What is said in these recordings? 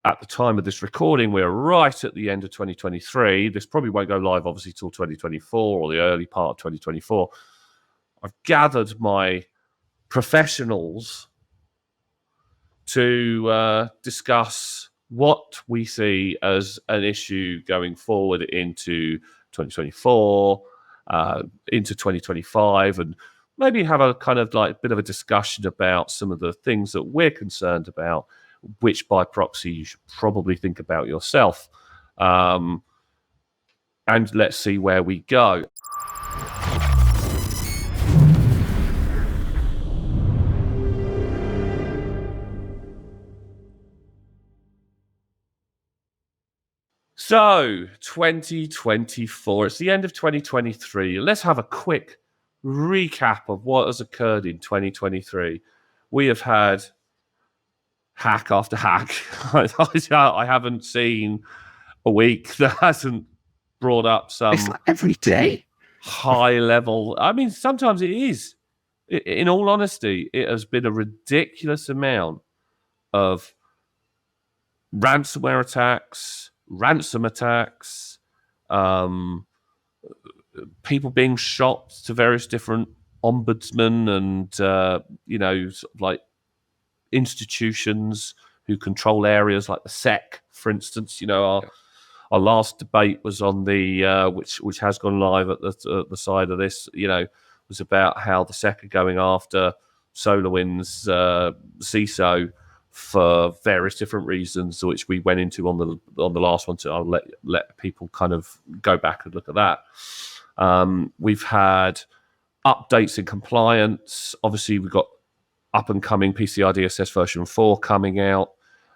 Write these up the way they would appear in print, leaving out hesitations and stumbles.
at the time of this recording, we're right at the end of 2023. This probably won't go live, obviously, till 2024 or the early part of 2024. I've gathered my professionals to discuss what we see as an issue going forward into 2024, into 2025, and maybe have a kind of like bit of a discussion about some of the things that we're concerned about, which by proxy you should probably think about yourself. And let's see where we go. So, 2024, it's the end of 2023. Let's have a quick recap of what has occurred in 2023. We have had hack after hack. I haven't seen a week that hasn't brought up some... It's like every day. High level. I mean, sometimes it is. In all honesty, it has been a ridiculous amount of ransomware attacks, ransom attacks, people being shot to various different ombudsmen and, sort of like institutions who control areas like the SEC, for instance. Our last debate was on the which has gone live at the side of this. Was about how the SEC are going after SolarWinds CISO for various different reasons, which we went into on the last one. So I'll let people kind of go back and look at that. We've had updates in compliance. Obviously, we've got up and coming PCI DSS version 4 coming out.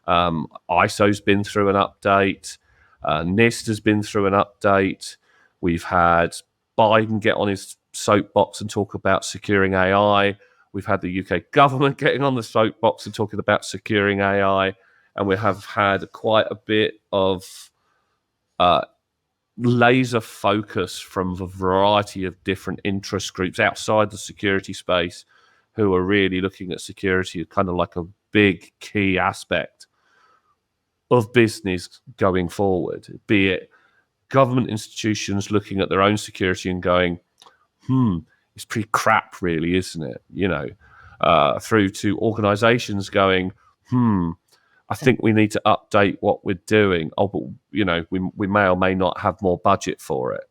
ISO's been through an update. NIST has been through an update. We've had Biden get on his soapbox and talk about securing AI. We've had the UK government getting on the soapbox and talking about securing AI. And we have had quite a bit of laser focus from a variety of different interest groups outside the security space who are really looking at security as kind of like a big key aspect of business going forward, be it government institutions looking at their own security and going, it's pretty crap, really, isn't it? Through to organizations going, I think we need to update what we're doing. Oh, but we may or may not have more budget for it.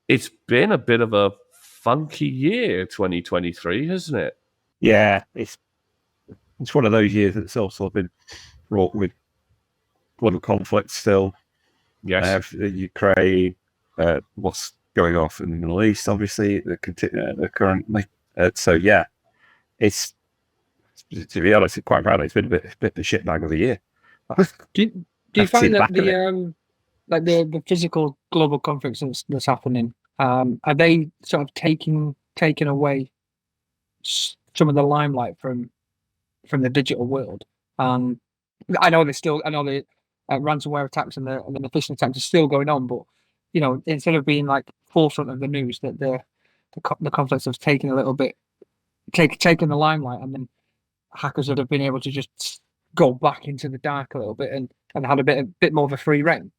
It's been a bit of a funky year, 2023, hasn't it? Yeah, it's one of those years that's also been fraught with global conflict still. Yes, Ukraine, what's going off in the Middle East, obviously, currently. So yeah, it's, to be honest, quite proudly, it's been a bit of a shitbag of a year. Do you find that the physical global conflicts that's happening, are they sort of taking away some of the limelight from the digital world? I know the ransomware attacks and the phishing attacks are still going on, but instead of being like forefront of the news, that the conflicts have taken a little bit, taken the limelight, and then hackers have been able to just go back into the dark a little bit and had a bit more of a free reign.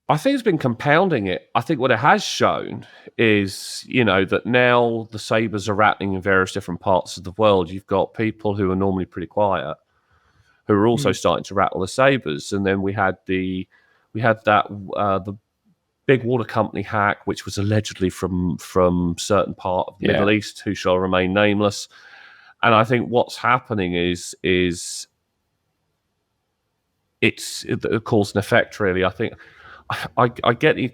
I think it's been compounding it. I think what it has shown is, that now the sabers are rattling in various different parts of the world. You've got people who are normally pretty quiet who are also starting to rattle the sabers. And then we had the big water company hack, which was allegedly from certain part of the Middle East, who shall remain nameless. And I think what's happening is it's a cause and effect, really. I think I get the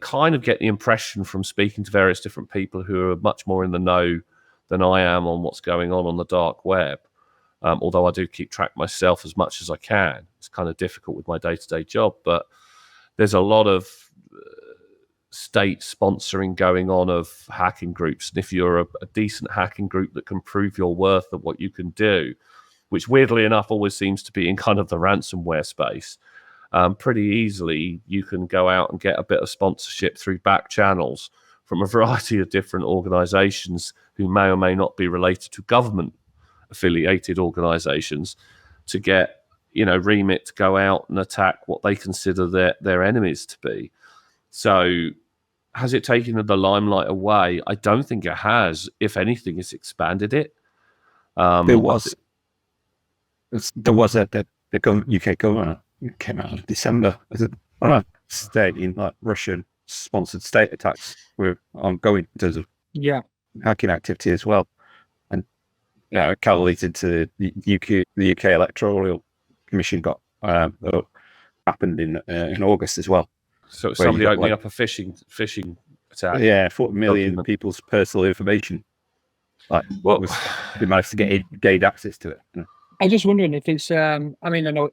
impression from speaking to various different people who are much more in the know than I am on what's going on the dark web. Although I do keep track myself as much as I can. It's kind of difficult with my day-to-day job, but there's a lot of state sponsoring going on of hacking groups. And if you're a decent hacking group that can prove your worth of what you can do, which weirdly enough always seems to be in kind of the ransomware space, pretty easily you can go out and get a bit of sponsorship through back channels from a variety of different organizations who may or may not be related to government affiliated organizations to get remit to go out and attack what they consider their enemies to be. So has it taken the limelight away? I don't think it has. If anything, it's expanded it. There was the UK government came out in December stating like Russian-sponsored state attacks were ongoing in terms of hacking activity as well, and it correlated to the UK Electoral Commission got happened in August as well. So it's somebody opening up a phishing attack. Yeah, 40 million people's personal information. They managed to gain access to it. I was just wondering if it's. I know,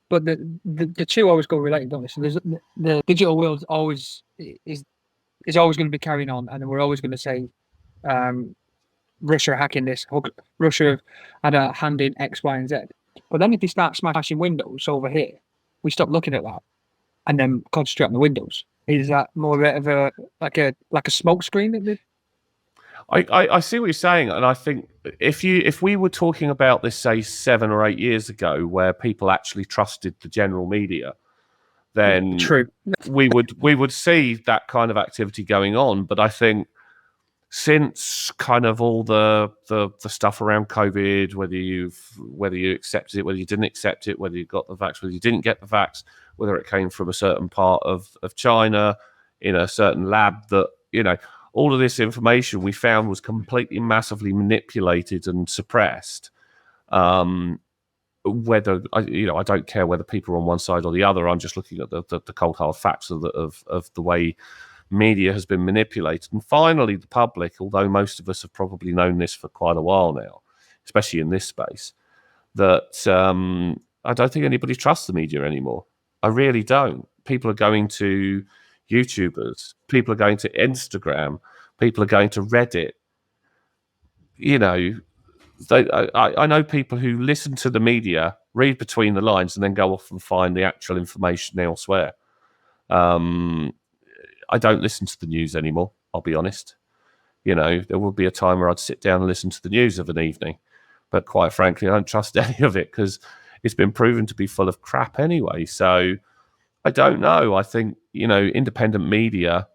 but the two always go related, don't they? So the digital world always is always going to be carrying on, and we're always going to say, Russia hacking this, Russia had a hand in X, Y, and Z. But then if they start smashing windows over here, we stop looking at that, and then concentrate on the windows. Is that more of a like a smoke screen? I see what you're saying, and I think if we were talking about this, say 7 or 8 years ago, where people actually trusted the general media, then we would see that kind of activity going on. But I think since kind of all the stuff around COVID, whether you accepted it, whether you didn't accept it, whether you got the vax, whether you didn't get the vax, whether it came from a certain part of China in a certain lab, that all of this information we found was completely massively manipulated and suppressed. Whether I don't care whether people are on one side or the other. I'm just looking at the cold hard facts of the way media has been manipulated. And finally, the public, although most of us have probably known this for quite a while now, especially in this space, that I don't think anybody trusts the media anymore. I really don't. People are going to YouTubers, people are going to Instagram, people are going to Reddit. I know people who listen to the media, read between the lines, and then go off and find the actual information elsewhere. I don't listen to the news anymore, I'll be honest. There will be a time where I'd sit down and listen to the news of an evening, but quite frankly, I don't trust any of it because it's been proven to be full of crap anyway. So I don't know. I think, independent media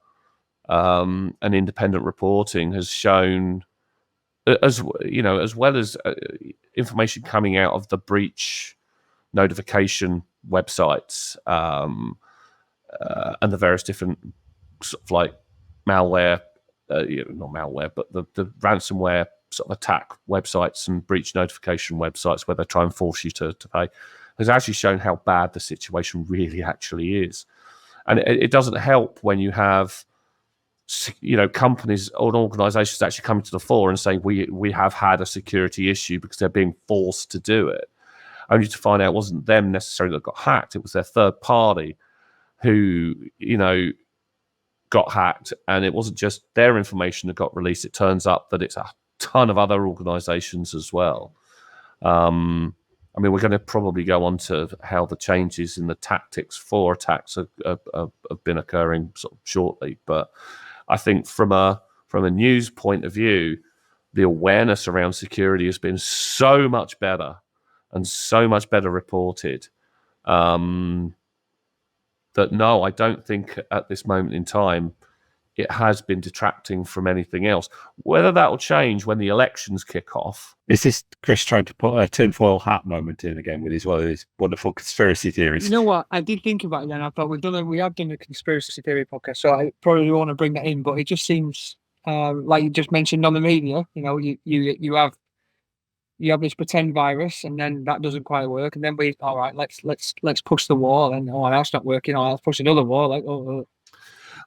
and independent reporting has shown, as well as information coming out of the breach notification websites and the various different sort of like malware, not malware, but the ransomware sort of attack websites and breach notification websites where they try and force you to pay, has actually shown how bad the situation really actually is. And it doesn't help when you have, companies or organizations actually coming to the fore and saying we have had a security issue because they're being forced to do it, only to find out it wasn't them necessarily that got hacked. It was their third party who, got hacked, and it wasn't just their information that got released. It turns up that it's a ton of other organizations as well. We're going to probably go on to how the changes in the tactics for attacks have been occurring sort of shortly. But I think from a news point of view, the awareness around security has been so much better and so much better reported. That no, I don't think at this moment in time it has been detracting from anything else. Whether that will change when the elections kick off. Is this Chris trying to put a tinfoil hat moment in again with his wonderful conspiracy theories? You know what? I did think about it then. I thought we have done a conspiracy theory podcast, so I probably want to bring that in. But it just seems like you just mentioned on the media. You have this pretend virus, and then that doesn't quite work, and then all right, let's push the wall, and that's not working. Let's push another wall.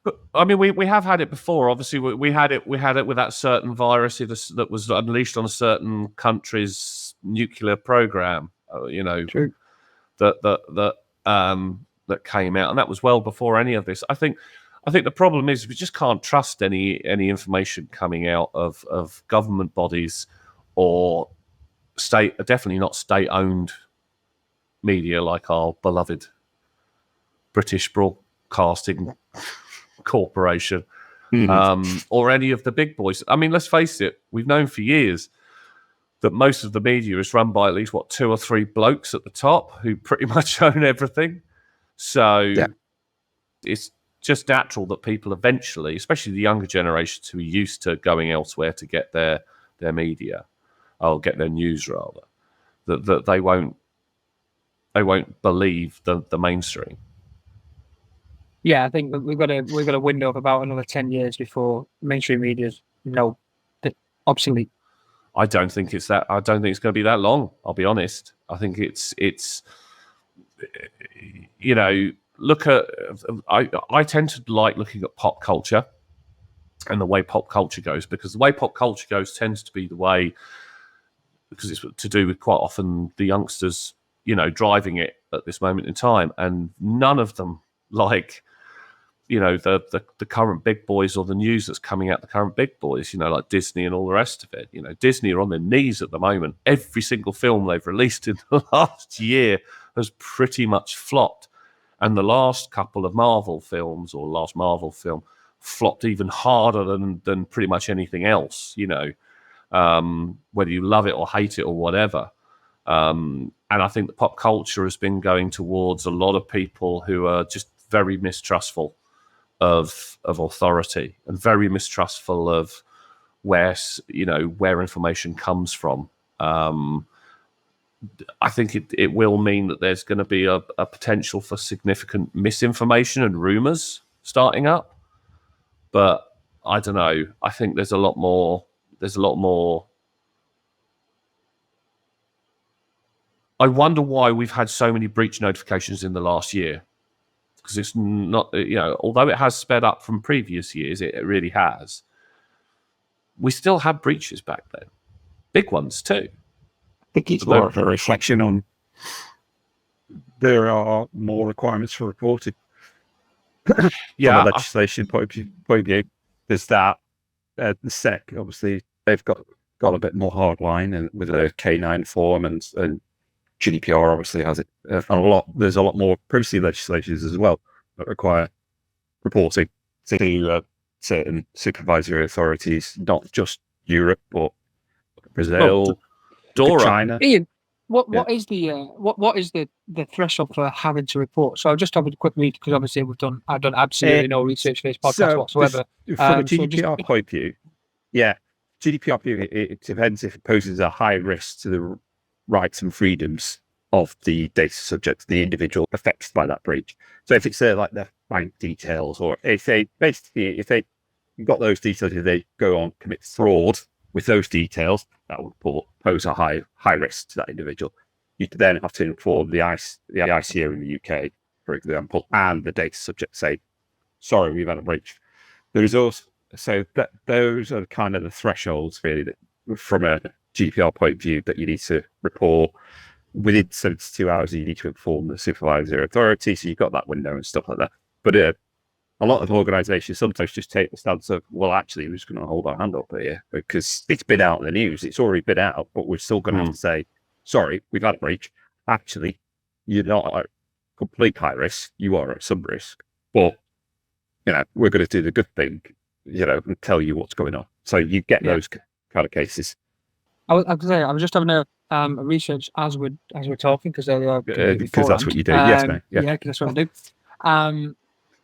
But, we have had it before. Obviously, we had it with that certain virus that was unleashed on a certain country's nuclear program. True. That came out, and that was well before any of this. I think the problem is we just can't trust any information coming out of government bodies or definitely not state-owned media like our beloved British Broadcasting Corporation, or any of the big boys. Let's face it, we've known for years that most of the media is run by at least 2 or 3 blokes at the top who pretty much own everything. So it's just natural that people eventually, especially the younger generations who are used to going elsewhere to get their media, or get their news rather, that they won't believe the mainstream. Yeah, I think we've got a window of about another 10 years before mainstream media's obsolete. I don't think it's going to be that long. I'll be honest. I think it's look at. I tend to like looking at pop culture and the way pop culture goes, because the way pop culture goes tends to be the way, because it's to do with quite often the youngsters, driving it at this moment in time, and none of them like, the current big boys or the news that's coming out the current big boys, like Disney and all the rest of it. Disney are on their knees at the moment. Every single film they've released in the last year has pretty much flopped. And the last couple of Marvel films, or last Marvel film, flopped even harder than pretty much anything else, whether you love it or hate it or whatever. And I think the pop culture has been going towards a lot of people who are just very mistrustful of authority, and very mistrustful of where information comes from. I think it will mean that there's going to be a potential for significant misinformation and rumors starting up, but I don't know. I think there's a lot more. I wonder why we've had so many breach notifications in the last year. Because it's not, although it has sped up from previous years, it really has. We still had breaches back then, big ones too. I think it's more of a reflection on there are more requirements for reporting. From a legislation point of view, there's that. The SEC, obviously, they've got a bit more hardline, and with a K9 form, and GDPR obviously has it a lot. There's a lot more privacy legislations as well that require reporting to certain supervisory authorities, not just Europe, but Brazil, China. Iain, what is the threshold for having to report? So I'll just have a quick read, because obviously I've done absolutely no research for this podcast whatsoever. From a GDPR point of view, GDPR view, it depends if it poses a high risk to the rights and freedoms of the data subject, the individual affected by that breach. So if it's like their bank details, or if they got those details, if they go on commit fraud with those details, that would pose a high risk to that individual. You then have to inform the ICO in the UK, for example, and the data subject, say, sorry, we've had a breach. There's also, those are kind of the thresholds really that, from a GDPR point of view, that you need to report within 72 hours. You need to inform the supervisory authority, so you've got that window and stuff like that. But a lot of organisations sometimes just take the stance of, well, actually, we're just going to hold our hand up here because it's been out in the news. It's already been out, but we're still going to have to say, sorry, we've had a breach. Actually, you're not at complete high risk. You are at some risk, but we're going to do the good thing, and tell you what's going on. So you get those kind of cases. I was just having a research as we're talking, because that's what you do. Yes, mate. Yeah, because that's what I do.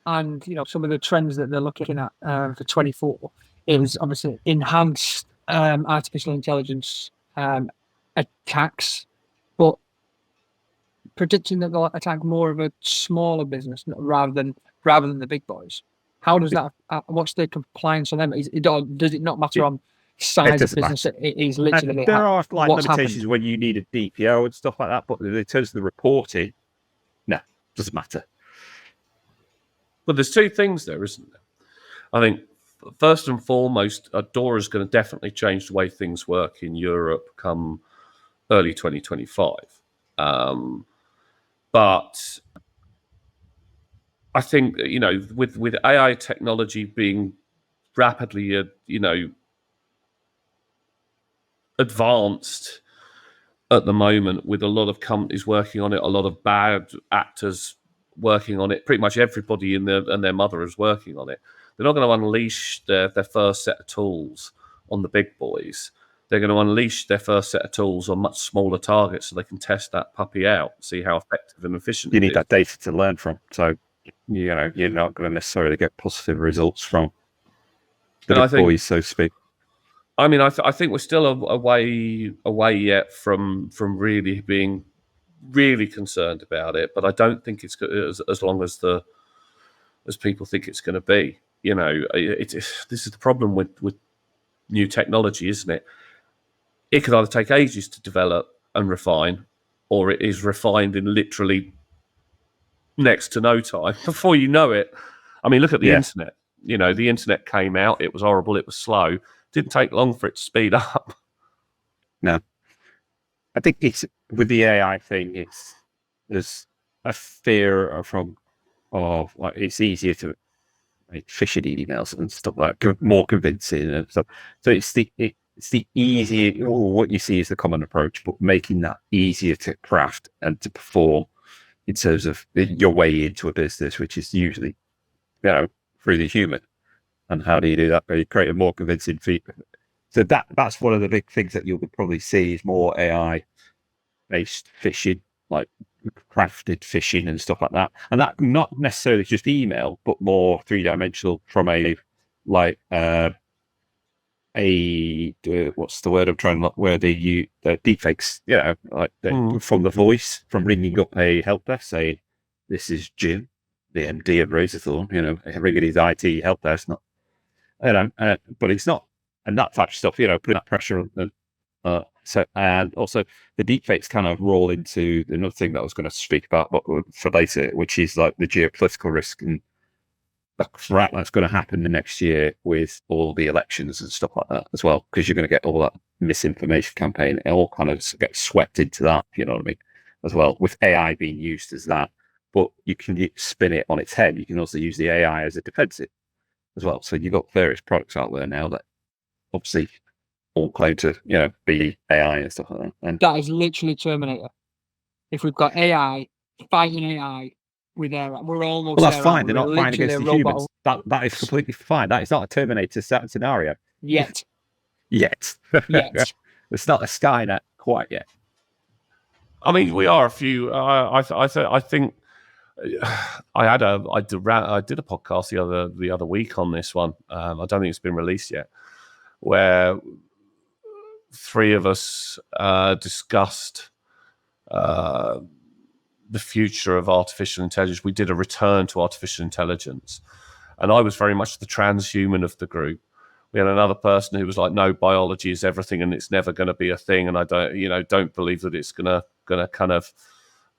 And some of the trends that they're looking at for 24 is obviously enhanced artificial intelligence attacks, but predicting that they'll attack more of a smaller business rather than the big boys. How does that? What's the compliance on them? Does it not matter on size of business? It is literally. There are limitations when you need a DPO and stuff like that, but in terms of the reporting, no, doesn't matter. Well, there's two things there, isn't there? I think first and foremost, DORA is going to definitely change the way things work in Europe come early 2025. But I think with AI technology being rapidly advanced at the moment, with a lot of companies working on it, a lot of bad actors working on it, pretty much everybody and their mother is working on it. They're not going to unleash their first set of tools on the big boys they're going to unleash their first set of tools on much smaller targets so they can test that puppy out, see how effective and efficient You it need is. that data to learn from. So, you're not going to necessarily get positive results from the big boys, so to speak. I mean, I think we're still a way yet from really being really concerned about it, but I don't think it's as long as people think it's going to be. This is the problem with new technology, isn't it? It could either take ages to develop and refine, or it is refined in literally next to no time. Before you know it, I mean, look at the internet. The internet came out, it was horrible, it was slow. Didn't take long for it to speed up. No. I think it's with the AI thing, there's a fear of like it's easier to make phishing emails and stuff like that, more convincing and stuff. So it's the easier, or what you see is the common approach, but making that easier to craft and to perform in terms of your way into a business, which is usually, through the human. And how do you do that? You create a more convincing feedback. So that's one of the big things that you'll probably see is more AI-based phishing, like crafted phishing and stuff like that. And that not necessarily just email, but more three-dimensional from what's the word I'm trying to look, where they use the deepfakes, from the voice, from ringing up a help desk saying, "This is Jim, the MD of Razorthorn," ringing his IT help desk, not, but it's not, and that type of stuff, putting that pressure on. And also the deepfakes kind of roll into another thing that I was going to speak about, but for later, which is like the geopolitical risk and the crap that's going to happen the next year with all the elections and stuff like that as well, because you're going to get all that misinformation campaign. It all kind of gets swept into that, you know what I mean, as well, with AI being used as that. But you can spin it on its head. You can also use the AI as a defensive as well. So you've got various products out there now that obviously all claim to, be AI and stuff like that. And that is literally Terminator. If we've got AI fighting AI with AI, we're almost. Well, that's fine. They're not fighting against the humans. That is completely fine. That is not a Terminator scenario yet. Yet. It's not a Skynet quite yet. I mean, we are a few. I think I did a podcast the other week on this one. I don't think it's been released yet, where three of us discussed the future of artificial intelligence. We did a return to artificial intelligence, and I was very much the transhuman of the group. We had another person who was like, "No, biology is everything, and it's never going to be a thing." And I don't believe that it's gonna kind of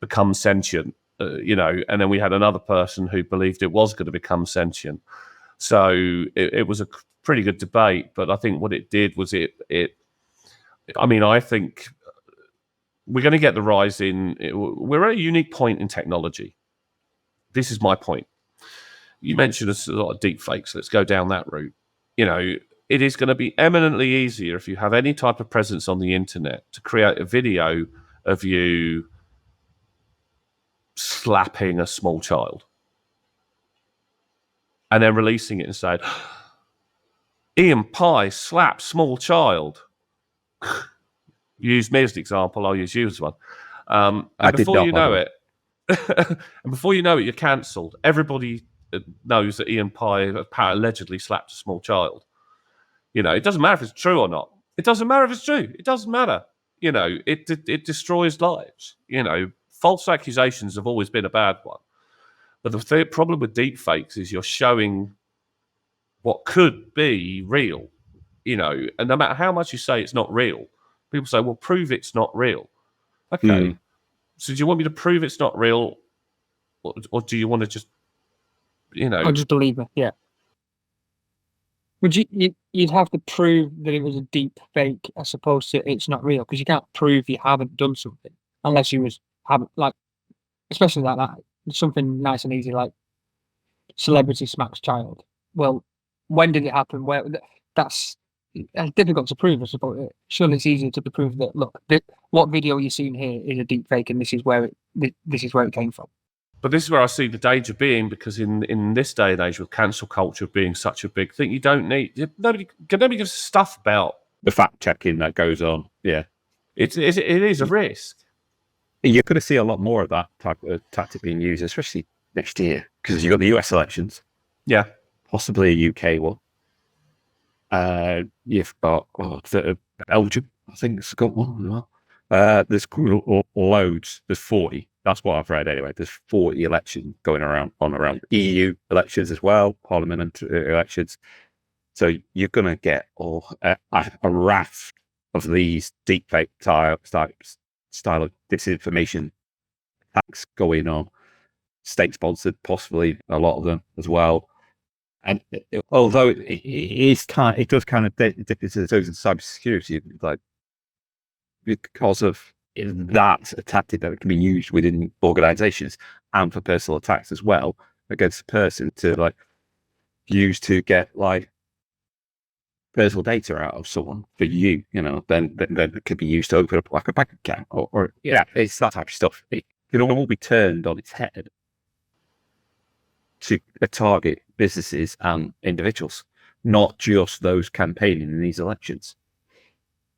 become sentient, And then we had another person who believed it was going to become sentient. So it was a pretty good debate. But I think what it did was I think we're going to get the rise in. We're at a unique point in technology. This is my point. You mentioned a lot of deep fakes. Let's go down that route. It is going to be eminently easier if you have any type of presence on the internet to create a video of you slapping a small child and then releasing it and saying, Iain Pye slapped small child. You used me as an example, I'll use you as one. And before you know it, you're cancelled. Everybody knows that Iain Pye allegedly slapped a small child. It doesn't matter if it's true or not. It doesn't matter if it's true. It doesn't matter. It destroys lives. False accusations have always been a bad one. But the problem with deepfakes is you're showing what could be real, and no matter how much you say it's not real, people say, well, prove it's not real. Okay. So do you want me to prove it's not real, or do you want to just, I'll just believe it, yeah. Would you'd have to prove that it was a deep fake as opposed to it's not real, because you can't prove you haven't done something unless you haven't, like, especially like that, something nice and easy like celebrity smacks child. Well, when did it happen? Where? That's difficult to prove, I suppose. Surely it's easier to prove that, look, what video you're seeing here is a deep fake, and this is where it came from. But this is where I see the danger being, because in this day and age, with cancel culture being such a big thing, you don't need nobody gives a stuff about the fact checking that goes on. Yeah, it is a risk. You're going to see a lot more of that type of tactic being used, especially next year, because you've got the US elections, possibly a UK one. You've got Belgium, I think it's got one as well. There's loads. There's 40. That's what I've read anyway. There's 40 elections going around EU elections as well, parliament elections. So you're going to get a raft of these deepfake style of disinformation attacks going on, state-sponsored, possibly a lot of them as well. And although it does kind of dip into the toes of cybersecurity, like because of that a tactic that can be used within organizations and for personal attacks as well against a person to like use to get like personal data out of someone for you, then it could be used to open up like a bank account or it's that type of stuff. It can all be turned on its head to target businesses and individuals, not just those campaigning in these elections.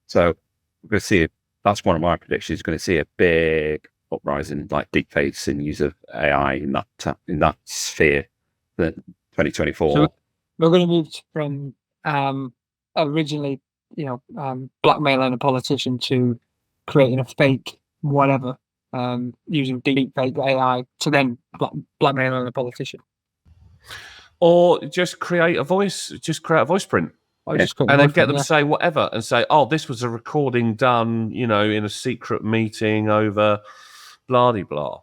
So we're going to see that's one of my predictions. Going to see a big uprising, like deepfakes and use of AI in that sphere. The 2024. So we're going to move from originally, blackmailing a politician to creating a fake whatever, using deepfake AI to then blackmailing a politician. Or just create a voice print. And then get them to say whatever and say, oh, this was a recording done, in a secret meeting over blah de blah.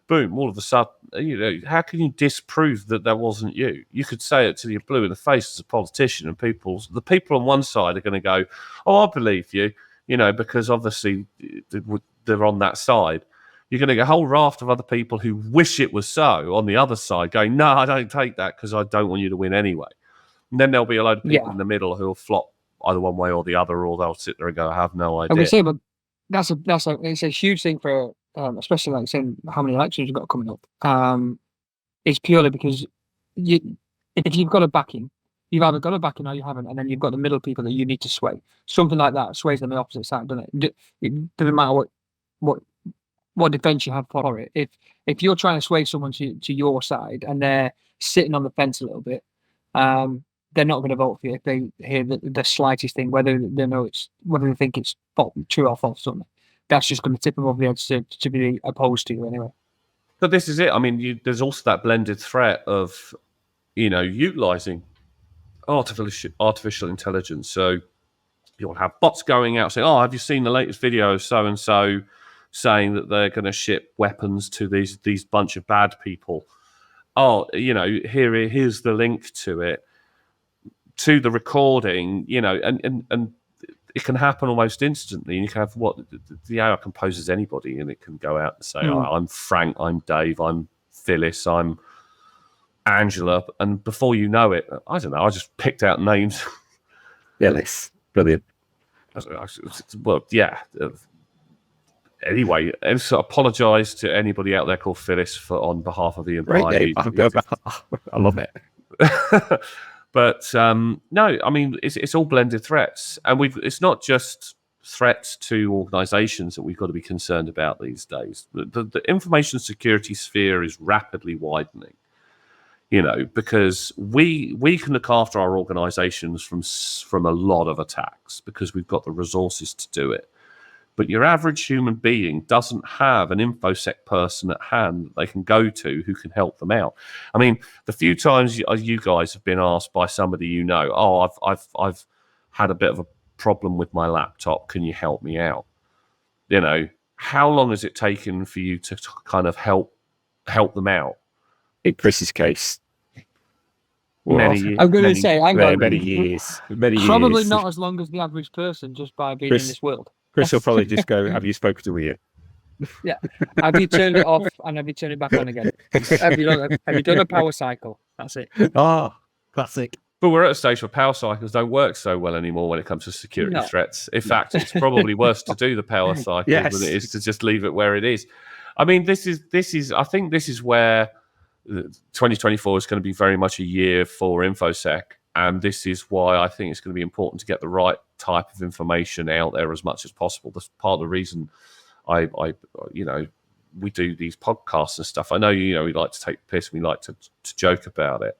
Boom, all of a sudden, how can you disprove that wasn't you? You could say it till you're blue in the face as a politician, and the people on one side are going to go, oh, I believe you, because obviously they're on that side. You're going to get a whole raft of other people who wish it was so on the other side going, no, I don't take that because I don't want you to win anyway. And then there'll be a load of people in the middle who'll flop either one way or the other, or they'll sit there and go, I have no idea. I would say, but it's a huge thing for, especially like saying how many elections you've got coming up. It's purely because if you've got a backing, you've either got a backing or you haven't, and then you've got the middle people that you need to sway. Something like that sways them the opposite side, doesn't it? It doesn't matter what defense you have for it. If you're trying to sway someone to your side and they're sitting on the fence a little bit, they're not going to vote for you if they hear the slightest thing, whether they think it's true or false. Something that's just going to tip them over the edge to be opposed to you anyway. But this is it. I mean, there's also that blended threat of, utilizing artificial intelligence. So you'll have bots going out saying, "Oh, have you seen the latest video of so and so saying that they're going to ship weapons to these bunch of bad people? Oh, here's the link to it." To the recording, and it can happen almost instantly. And you can have the AI composes anybody, and it can go out and say, oh, I'm Frank, I'm Dave, I'm Phyllis, I'm Angela. And before you know it, I don't know, I just picked out names. Phyllis, brilliant. Well, yeah. Anyway, I apologise to anybody out there called Phyllis on behalf of Iain. I love it. But no, I mean, it's all blended threats. And it's not just threats to organisations that we've got to be concerned about these days. The information security sphere is rapidly widening, because we can look after our organisations from a lot of attacks because we've got the resources to do it. But your average human being doesn't have an InfoSec person at hand that they can go to who can help them out. I mean, the few times you guys have been asked by somebody oh, I've had a bit of a problem with my laptop. Can you help me out? How long has it taken for you to kind of help them out? In Chris's case, many years. I'm going to say, many years. Probably not as long as the average person, just by being in this world. Chris will probably just go, have you spoken to Iain? Yeah. Have you turned it off and have you turned it back on again? Have you done a power cycle? That's it. Classic. But we're at a stage where power cycles don't work so well anymore when it comes to security threats. In fact, it's probably worse to do the power cycle than it is to just leave it where it is. I mean, I think this is where 2024 is going to be very much a year for InfoSec. And this is why I think it's going to be important to get the right type of information out there as much as possible. That's part of the reason I we do these podcasts and stuff. I know, we like to take the piss, we like to joke about it,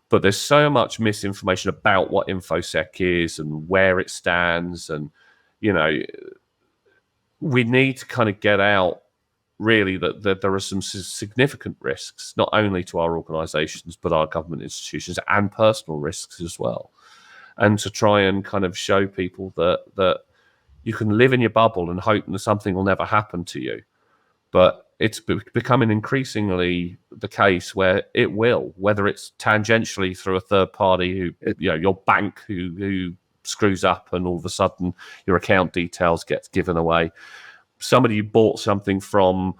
but there's so much misinformation about what InfoSec is and where it stands. And, we need to kind of get out really that there are some significant risks, not only to our organizations, but our government institutions, and personal risks as well. And to try and kind of show people that you can live in your bubble and hope that something will never happen to you. But it's becoming increasingly the case where it will, whether it's tangentially through a third party who, your bank who screws up and all of a sudden your account details gets given away. Somebody you bought something from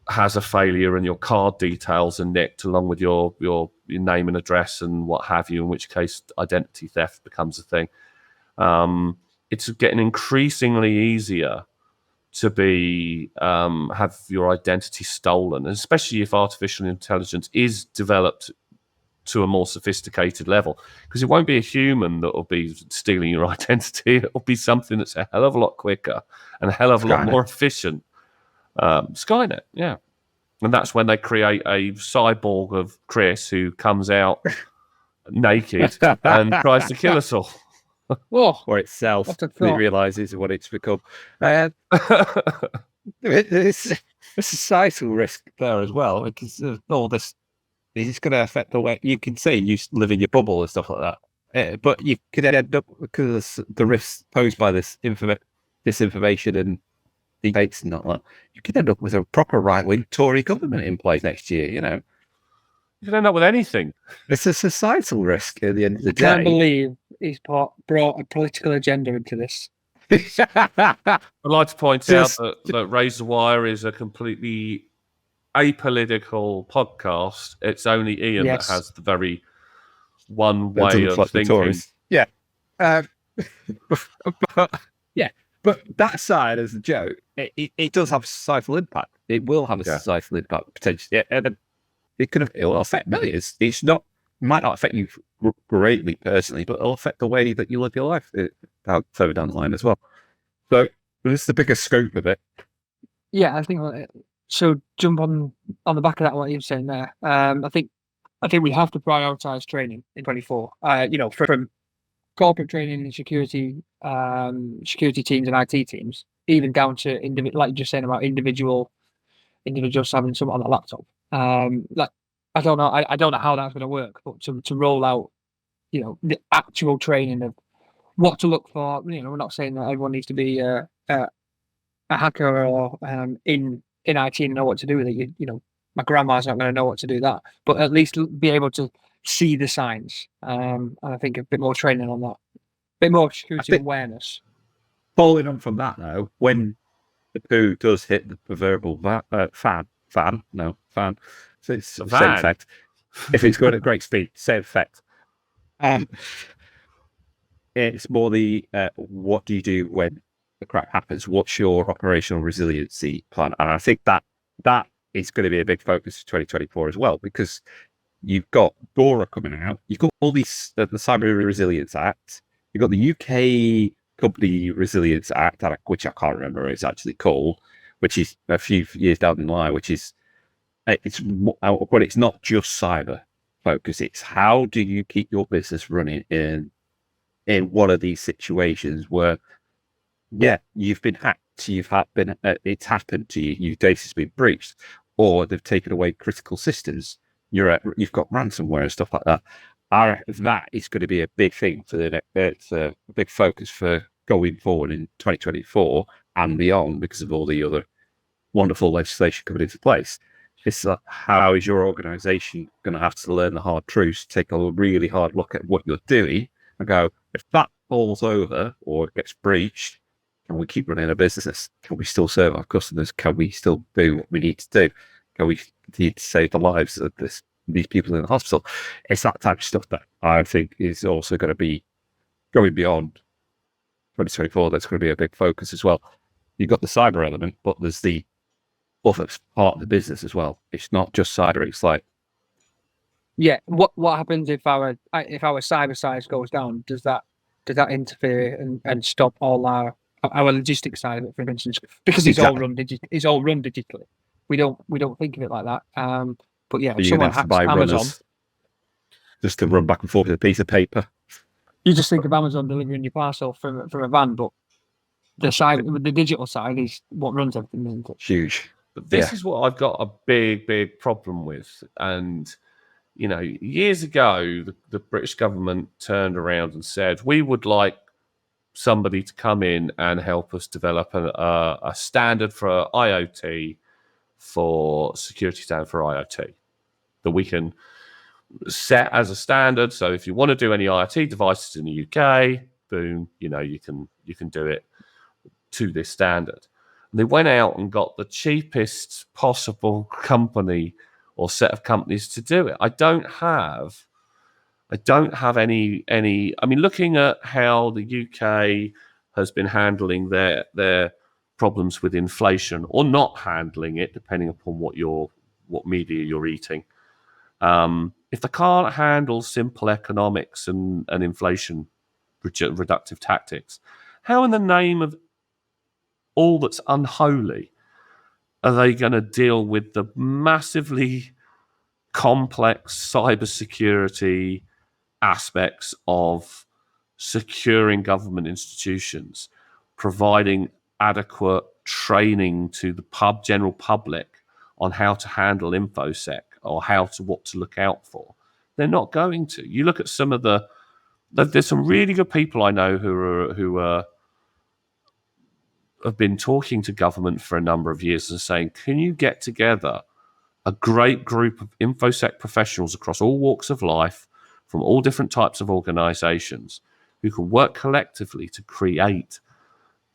has a failure and your card details are nicked along with your name and address and what have you, in which case identity theft becomes a thing. It's getting increasingly easier to be have your identity stolen, and especially if artificial intelligence is developed to a more sophisticated level, because it won't be a human that will be stealing your identity. It'll be something that's a hell of a lot quicker and a hell of a lot more efficient. Skynet, yeah. And that's when they create a cyborg of Chris who comes out naked and tries to kill us all. Or itself, it realizes what it's become. There's a societal risk there as well, because all this is going to affect the way you can say you live in your bubble and stuff like that. But you could end up, because the risks posed by this disinformation and debates and all that, you could end up with a proper right-wing Tory government in place next year. You could end up with anything. It's a societal risk at the end of the day. I can't believe he's brought a political agenda into this. I'd like to point out that Razorwire is a completely apolitical podcast. It's only Iain that has the very one way of thinking. Yeah. But that side, as a joke, it does have a societal impact. It will have a societal impact potentially, and it will affect millions. Might not affect you greatly personally, but it'll affect the way that you live your life further down the line as well. So this is the bigger scope of it. Yeah, I think so. Jump on the back of that, what you're saying there. I think we have to prioritize training in 24. From corporate training and security teams and IT teams, even down to like you're just saying about individuals having something on the laptop. I don't know. I don't know how that's going to work, but to roll out, the actual training of what to look for. We're not saying that everyone needs to be a hacker or in IT and know what to do with it. My grandma's not going to know what to do that, but at least be able to see the signs. And I think a bit more training on that, a bit more security awareness. Following on from that, though, when the poo does hit the proverbial fan. So it's the same effect. If it's going at great speed, same effect. It's more the what do you do when the crap happens? What's your operational resiliency plan? And I think that is going to be a big focus for 2024 as well, because you've got DORA coming out. You've got all these the Cyber Resilience Act. You've got the UK Company Resilience Act, which I can't remember what it's actually called, which is a few years down the line, which is but it's not just cyber focus. It's how do you keep your business running in one of these situations where, you've been hacked, it's happened to you, your data's been breached, or they've taken away critical systems. You've got ransomware and stuff like that. That is going to be a big thing for the next. It's a big focus for going forward in 2024 and beyond, because of all the other wonderful legislation coming into place. It's how is your organization going to have to learn the hard truths, take a really hard look at what you're doing and go, if that falls over or it gets breached, can we keep running a business? Can we still serve our customers? Can we still do what we need to do? Can we continue to save the lives of these people in the hospital? It's that type of stuff that I think is also going to be going beyond 2024. That's going to be a big focus as well. You've got the cyber element, but there's the other part of the business as well. It's not just cyber. It's like Yeah. What happens if our cyber size goes down? Does that interfere and stop all our logistics side of it, for instance? Because it's all run digitally. We don't think of it like that. But yeah, if You're someone going to have to hacks buy Amazon, runners just to run back and forth with a piece of paper. you just think of Amazon delivering your parcel from a van, but the digital side is what runs everything, isn't it? Huge. But this is what I've got a big problem with. And, you know, years ago, the British government turned around and said, we would like somebody to come in and help us develop a standard for IoT, for security standard for IoT, that we can set as a standard. So if you want to do any IoT devices in the UK, boom, you know, you can do it to this standard. And they went out and got the cheapest possible company or set of companies to do it. I don't have any. I mean, looking at how the UK has been handling their problems with inflation, or not handling it, depending upon what media you're eating. If they can't handle simple economics and inflation reductive tactics, how in the name of all that's unholy are they going to deal with the massively complex cybersecurity aspects of securing government institutions, providing adequate training to the general public on how to handle infosec or what to look out for? They're not going to. You look at some of there's some really good people I know who have been talking to government for a number of years and saying, can you get together a great group of infosec professionals across all walks of life from all different types of organizations who can work collectively to create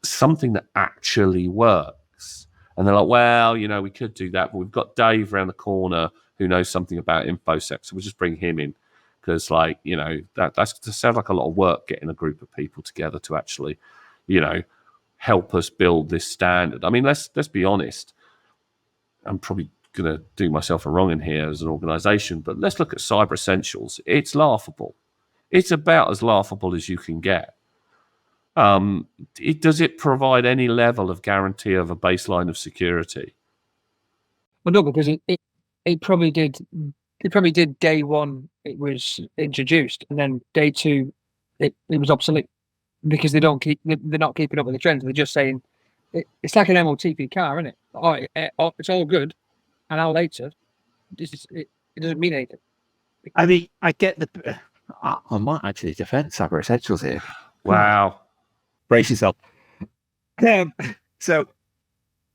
something that actually works? And they're like, well, you know, we could do that, but we've got Dave around the corner who knows something about infosec, so we'll just bring him in. Because, like, you know, that sounds like a lot of work, getting a group of people together to actually, you know, help us build this standard. I mean, let's be honest. I'm probably going to do myself a wrong in here as an organization, but let's look at Cyber Essentials. It's laughable. It's about as laughable as you can get. Does it provide any level of guarantee of a baseline of security? Well, no, because it probably did. It probably did day one. It was introduced, and then day two, it was obsolete because they're not keeping up with the trends. They're just saying it's like an MOT car, isn't it? It's all good. An hour later, it doesn't mean anything. I mean, I get I might actually defend Cyber Essentials here. Wow. Brace yourself. So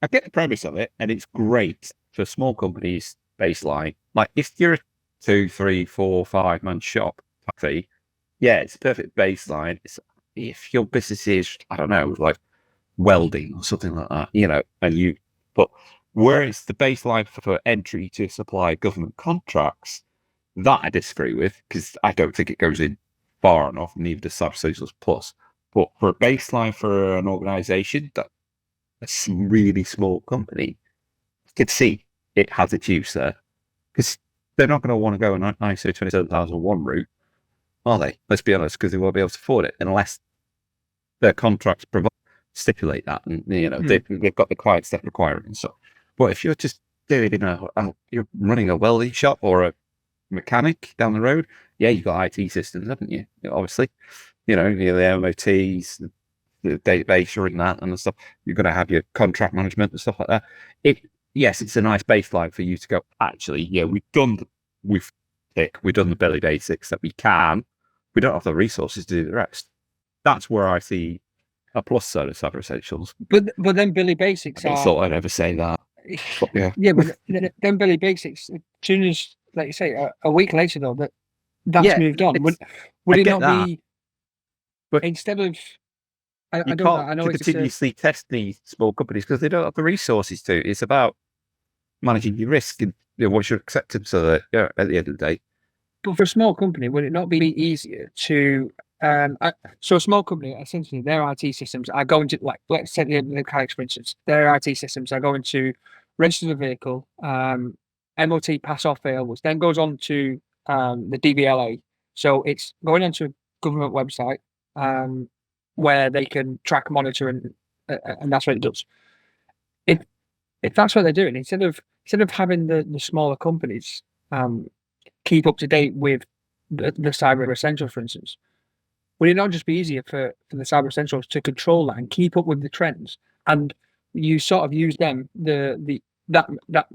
I get the premise of it, and it's great for small companies baseline. Like if you're a 2, 3, 4, 5 man shop, yeah, it's a perfect baseline. If your business is, I don't know, like welding or something like that, you know, but whereas the baseline for entry to supply government contracts, that I disagree with, because I don't think it goes in far enough, neither does Cyber Essentials Plus. But for a baseline for an organization that a really small company, you can see it has its use there, because they're not going to want to go an ISO 27001 route, are they? Let's be honest, because they won't be able to afford it unless their contracts stipulate that, and you know they've got the client step requirements. So, but if you're just doing you're running a welding shop or a mechanic down the road, yeah, you've got IT systems, haven't you? Obviously, you know, the MOTs, the database, you're in that and stuff. You're going to have your contract management and stuff like that. Yes, it's a nice baseline for you to go, actually, yeah, we've done the belly basics that we can. We don't have the resources to do the rest. That's where I see a plus side of Cyber Essentials. But then Billy Basics I thought I'd ever say that. But yeah. Yeah, but then Billy Basics, as soon as, like you say, a week later though, that's moved on. Would it not be? But instead of, I know it's continuously test these small companies because they don't have the resources to. It's about managing your risk and what's your acceptance of it. Yeah, at the end of the day. But for a small company, would it not be easier to? So a small company, essentially, their IT systems are going to, like, let's take the mechanics for instance. Their IT systems are going to register the vehicle, MOT pass or fail, which then goes on to the DVLA. So it's going onto a government website where they can track, monitor, and that's what it does. If that's what they're doing, instead of having the smaller companies keep up to date with the Cyber Essentials, for instance, would it not just be easier for the Cyber Essentials to control that and keep up with the trends? And you sort of use them, that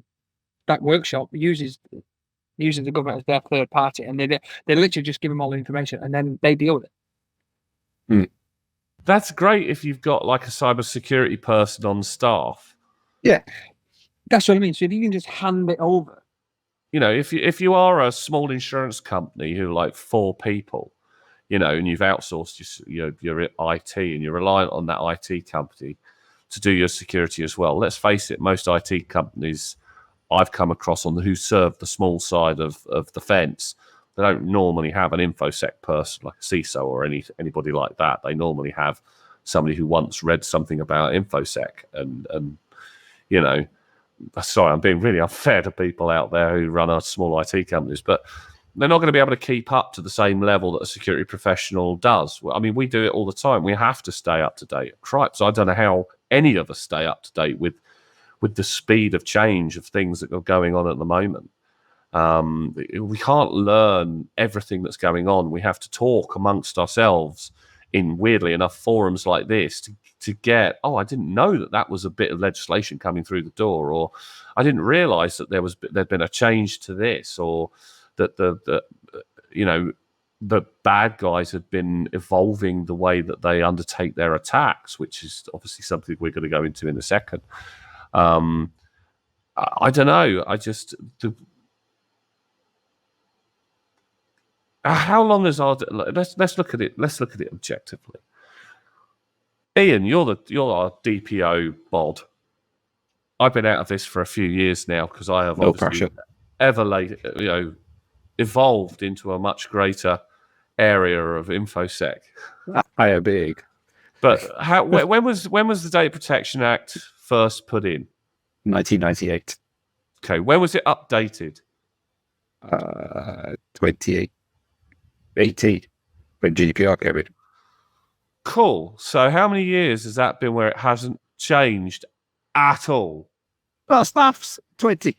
workshop uses the government as their third party, and they literally just give them all the information, and then they deal with it. That's great if you've got like a cybersecurity person on staff. Yeah, that's what I mean. So if you can just hand it over, if you are a small insurance company who are like 4 people, and you've outsourced your IT and you're reliant on that IT company to do your security as well. Let's face it, most IT companies I've come across who serve the small side of the fence, they don't normally have an infosec person like a CISO or anybody like that. They normally have somebody who once read something about infosec and sorry, I'm being really unfair to people out there who run our small IT companies, but they're not going to be able to keep up to the same level that a security professional does. I mean, we do it all the time. We have to stay up to date. Cripes, I don't know how any of us stay up to date with the speed of change of things that are going on at the moment. We can't learn everything that's going on. We have to talk amongst ourselves in, weirdly enough, forums like this to get, I didn't know that was a bit of legislation coming through the door, or I didn't realize that there'd been a change to this, or that the bad guys had been evolving the way that they undertake their attacks, which is obviously something we're going to go into in a second. I don't know. How long is our? Let's look at it. Let's look at it objectively. Iain, you're our DPO bod. I've been out of this for a few years now because I have evolved into a much greater area of infosec. I am big. But when was the Data Protection Act first put in? 1998. Okay, when was it updated? 2018, when GDPR came in. Cool. So how many years has that been where it hasn't changed at all? Well, staff's 20.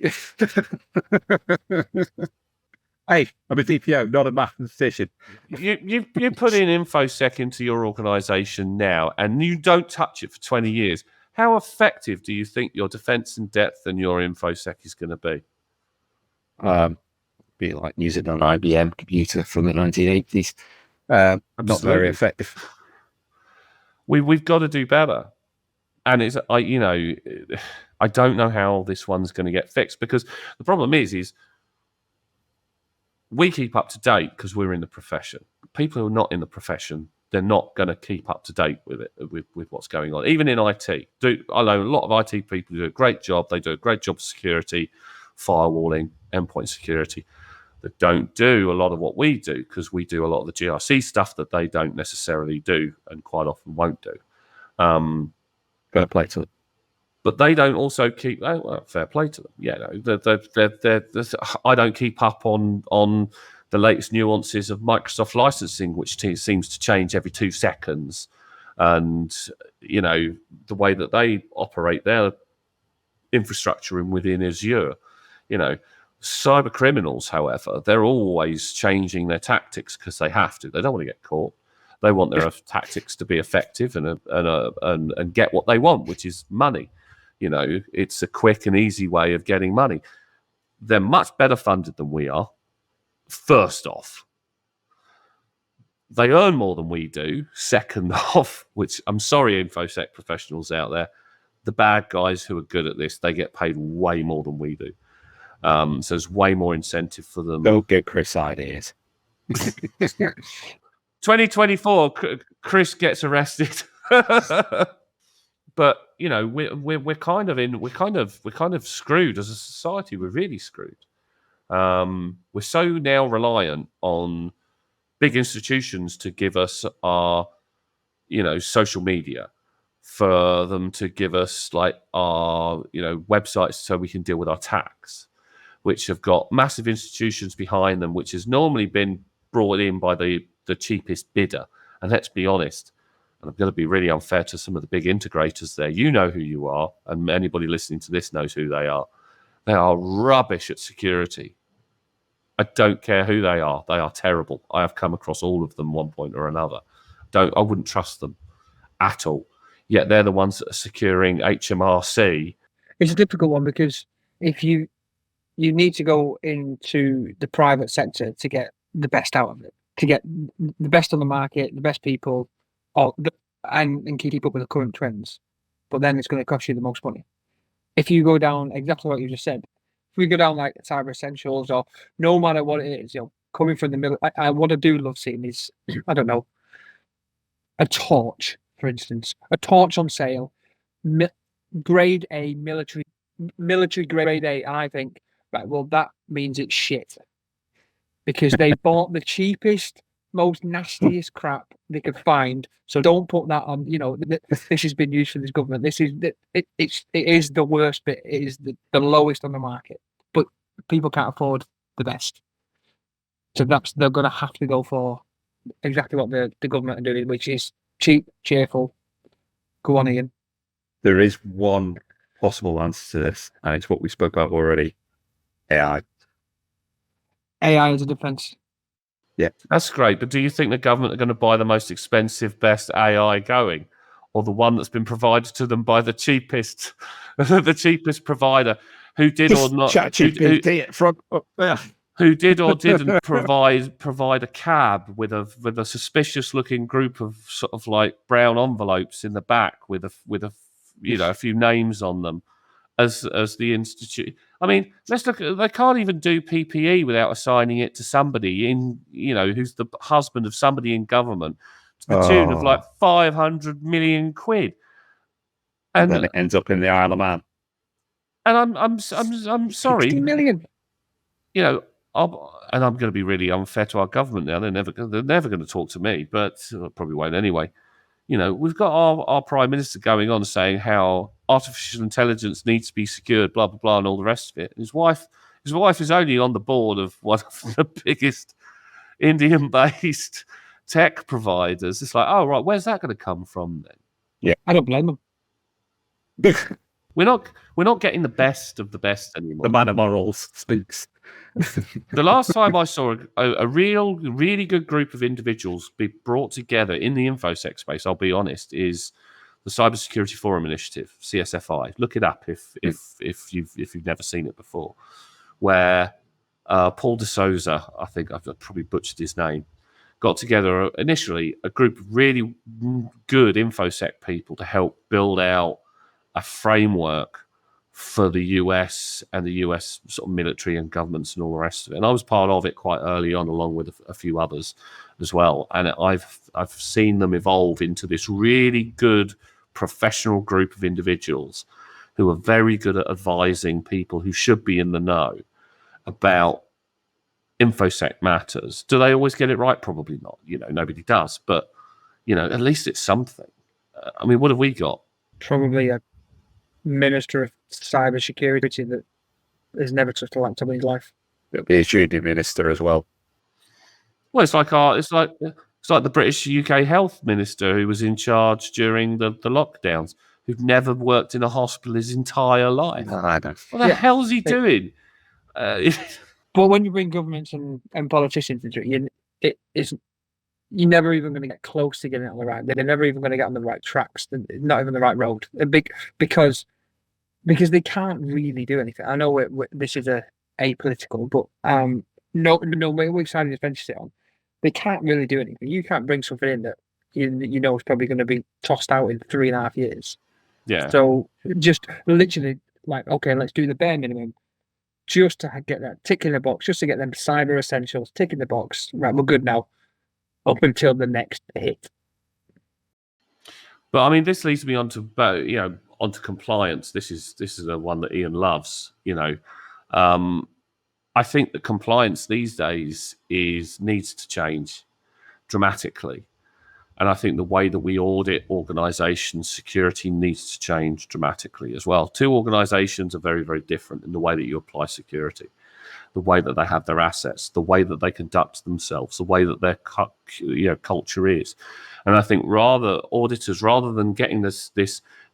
Hey, I'm a DPO, not a mathematician. You put in InfoSec into your organisation now, and you don't touch it for 20 years. How effective do you think your defence in depth and your InfoSec is going to be? Be like using an IBM computer from the 1980s. Not very effective. We've got to do better, and I don't know how this one's going to get fixed, because the problem is we keep up to date because we're in the profession. People who are not in the profession, they're not going to keep up to date with it, with what's going on. Even in IT, I know a lot of IT people do a great job. They do a great job of security, firewalling, endpoint security. They don't do a lot of what we do, because we do a lot of the GRC stuff that they don't necessarily do and quite often won't do. Fair play to them. But they don't also keep. Oh, well, fair play to them. Yeah, no, I don't keep up on the latest nuances of Microsoft licensing, which seems to change every 2 seconds, and the way that they operate their infrastructure within Azure. Cyber criminals, however, they're always changing their tactics because they have to. They don't want to get caught. They want their tactics to be effective and get what they want, which is money. It's a quick and easy way of getting money. They're much better funded than we are. First off, they earn more than we do. Second off, which I'm sorry, InfoSec professionals out there, the bad guys who are good at this, they get paid way more than we do. So there's way more incentive for them. Don't get Chris ideas. 2024, Chris gets arrested. But we're kind of screwed as a society. We're really screwed. We're so now reliant on big institutions to give us our social media, for them to give us like our websites so we can deal with our tax. which have got massive institutions behind them, which has normally been brought in by the cheapest bidder. And let's be honest, and I'm going to be really unfair to some of the big integrators there. You know who you are, and anybody listening to this knows who they are. They are rubbish at security. I don't care who they are. They are terrible. I have come across all of them one point or another. I wouldn't trust them at all. Yet they're the ones that are securing HMRC. It's a difficult one because if you need to go into the private sector to get the best out of it, to get the best on the market, the best people, and keep up with the current trends. But then it's going to cost you the most money. If you go down exactly what you just said, if we go down like Cyber Essentials or no matter what it is, coming from the middle, what I do love seeing is, I don't know, a torch, for instance, a torch on sale, grade A, military grade A, and I think, right, well, that means it's shit. Because they bought the cheapest, most nastiest crap they could find. So don't put that on. This has been used for this government. It is the worst bit. It is the lowest on the market. But people can't afford the best. So they're going to have to go for exactly what the government are doing, which is cheap, cheerful. Go on, Iain. There is one possible answer to this, and it's what we spoke about already: AI. AI as a defense. Yeah, that's great. But do you think the government are going to buy the most expensive, best AI going, or the one that's been provided to them by the cheapest, the cheapest provider, who did or not, who did or didn't provide a cab with a suspicious looking group of sort of like brown envelopes in the back with a few names on them as the institute. I mean, let's look at, they can't even do PPE without assigning it to somebody who's the husband of somebody in government to the tune of like 500 million quid. And then it ends up in the Isle of Man. And I'm sorry. 60 million. And I'm going to be really unfair to our government now. They're never going to talk to me, but probably won't anyway. We've got our Prime Minister going on saying how artificial intelligence needs to be secured, blah, blah, blah, and all the rest of it. His wife is only on the board of one of the biggest Indian-based tech providers. It's like, oh, right, where's that going to come from then? Yeah. I don't blame them. We're not getting the best of the best anymore. The man of morals speaks. The last time I saw a really good group of individuals be brought together in the InfoSec space, I'll be honest, is the Cybersecurity Forum Initiative, CSFI. Look it up if you've never seen it before, where Paul de Souza, I think I've probably butchered his name, got together initially a group of really good InfoSec people to help build out a framework for the US and the US sort of military and governments and all the rest of it. And I was part of it quite early on, along with a few others as well. And I've seen them evolve into this really good professional group of individuals who are very good at advising people who should be in the know about InfoSec matters. Do they always get it right? Probably not. Nobody does. But, at least it's something. I mean, what have we got? Probably a Minister of Cybersecurity that has never touched a laptop in his life. It'll be a junior minister as well. Well, it's like the British UK health minister who was in charge during the lockdowns, who'd never worked in a hospital his entire life. No, I don't. What the hell's he doing? But when you bring governments and politicians into it, you're never even going to get close to getting it on the right. They're never even going to get on the right tracks. They're not even the right road. Because they can't really do anything. I know this is apolitical, but no, which side of the fence sit on, they can't really do anything. You can't bring something in that you know is probably going to be tossed out in 3.5 years. Yeah. So just literally like, okay, let's do the bare minimum, just to get that tick in the box, just to get them cyber essentials tick in the box. Right, we're good now. Up until the next hit. But I mean, this leads me onto compliance. This is the one that Iain loves. I think that compliance these days needs to change dramatically, and I think the way that we audit organisations' security needs to change dramatically as well. Two organisations are very, very different in the way that you apply security. the way that they have their assets, the way that they conduct themselves, the way that their culture is. And I think auditors, rather than getting this,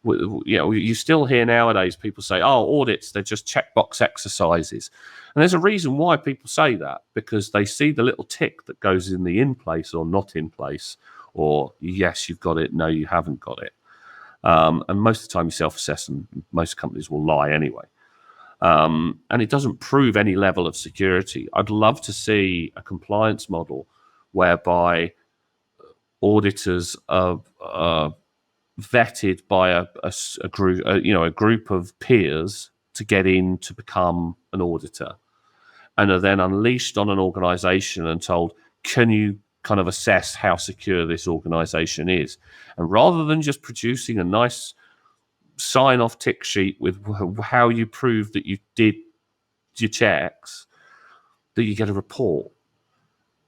you still hear nowadays people say, "Oh, audits, they're just checkbox exercises," and there's a reason why people say that, because they see the little tick that goes in the in place or not in place, or yes, you've got it, no, you haven't got it. And most of the time you self-assess, and most companies will lie anyway. And it doesn't prove any level of security. I'd love to see a compliance model whereby auditors are vetted by a group of peers to get in to become an auditor, and are then unleashed on an organization and told, can you kind of assess how secure this organization is? And rather than just producing a nice sign-off tick sheet with how you prove that you did your checks, that you get a report.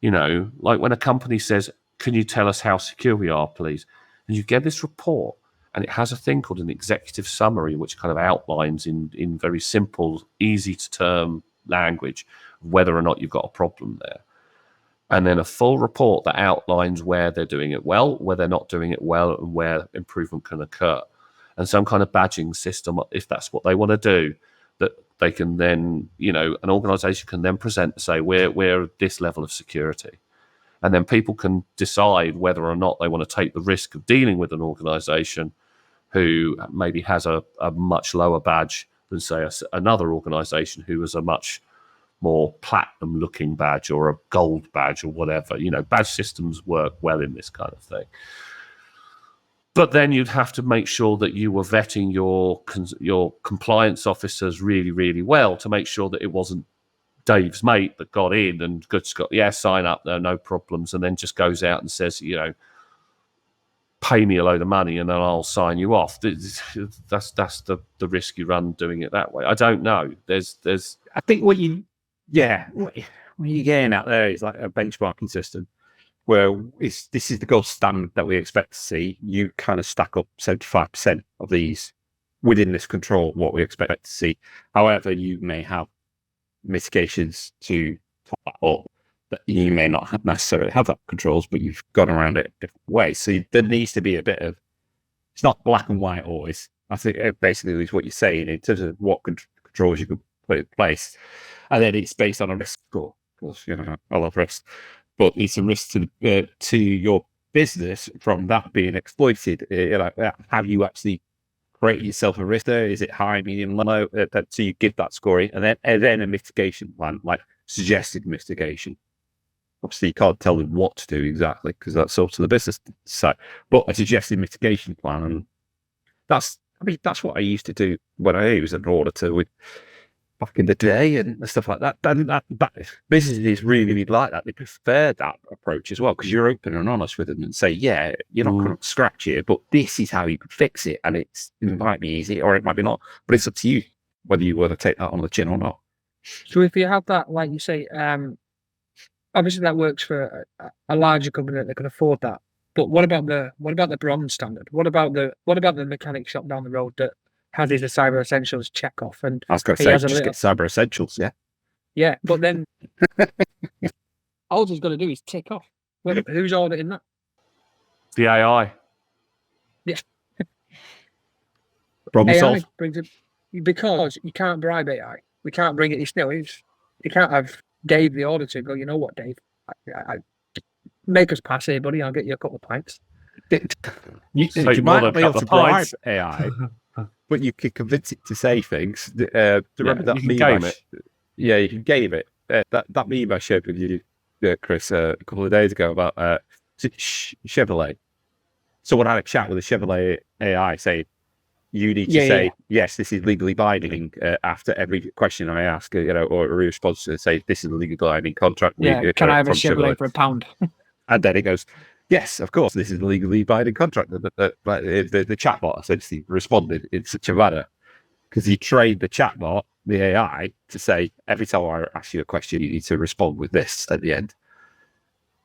Like when a company says, can you tell us how secure we are, please? And you get this report, and it has a thing called an executive summary, which kind of outlines in very simple, easy to term language whether or not you've got a problem there. And then a full report that outlines where they're doing it well, where they're not doing it well, and where improvement can occur. And some kind of badging system, if that's what they want to do, that they can then, an organization can then present and say, we're at this level of security. And then people can decide whether or not they want to take the risk of dealing with an organization who maybe has a much lower badge than, say, another organization who has a much more platinum looking badge or a gold badge or whatever. Badge systems work well in this kind of thing. But then you'd have to make sure that you were vetting your compliance officers really, really well to make sure that it wasn't Dave's mate that got in and sign up there, no problems, and then just goes out and says, pay me a load of money and then I'll sign you off. That's the risk you run doing it that way. I don't know. I think what you're getting out there is like a benchmarking system where this is the gold standard that we expect to see. You kind of stack up 75% of these within this control, what we expect to see. However, you may have mitigations to top that up that you may not necessarily have that controls, but you've gone around it a different way. So there needs to be a bit of, it's not black and white always. I think basically is what you're saying in terms of what controls you could put in place. And then it's based on a risk score. Of course, I love risk. But it's a risk to your business from that being exploited. Have you actually created yourself a risk there? Is it high, medium, low? So you give that scoring, and then a mitigation plan, like suggested mitigation. Obviously, you can't tell them what to do exactly because that's up to the business side. But a suggested mitigation plan, and that's what I used to do when I was an auditor with. Back in the day and stuff like that. That businesses really like that. They prefer that approach as well because you're open and honest with them and say, yeah, you're not going to scratch here, but this is how you could fix it. And it might be easy or it might be not, but it's up to you whether you want to take that on the chin or not. So if you have that, like you say, obviously that works for a larger company that can afford that. But what about the bronze standard? What about the mechanic shop down the road that has his Cyber Essentials check off? And I was going to say, just get Cyber Essentials, yeah. Yeah, but then all he's got to do is tick off. Well, who's auditing that? The AI. Yeah. Problem AI solved. brings it, because you can't bribe AI. We can't bring it. You can't have Dave the auditor go, you know what, Dave? I make us pass here, buddy. I'll get you a couple of pints. You might not be able to bribe AI. But you can convince it to say things. Remember that meme? Yeah, you can game it. That meme I shared with you, Chris, a couple of days ago about Chevrolet. Someone had a chat with a Chevrolet AI saying, you need to say, yes, this is legally binding after every question I ask, or a response to say, this is a legally binding contract. Yeah, can I have a Chevrolet for £1? And then it goes, yes, of course, this is a legally binding contract. The chatbot essentially responded in such a manner because he trained the chatbot, the AI, to say, every time I ask you a question, you need to respond with this at the end.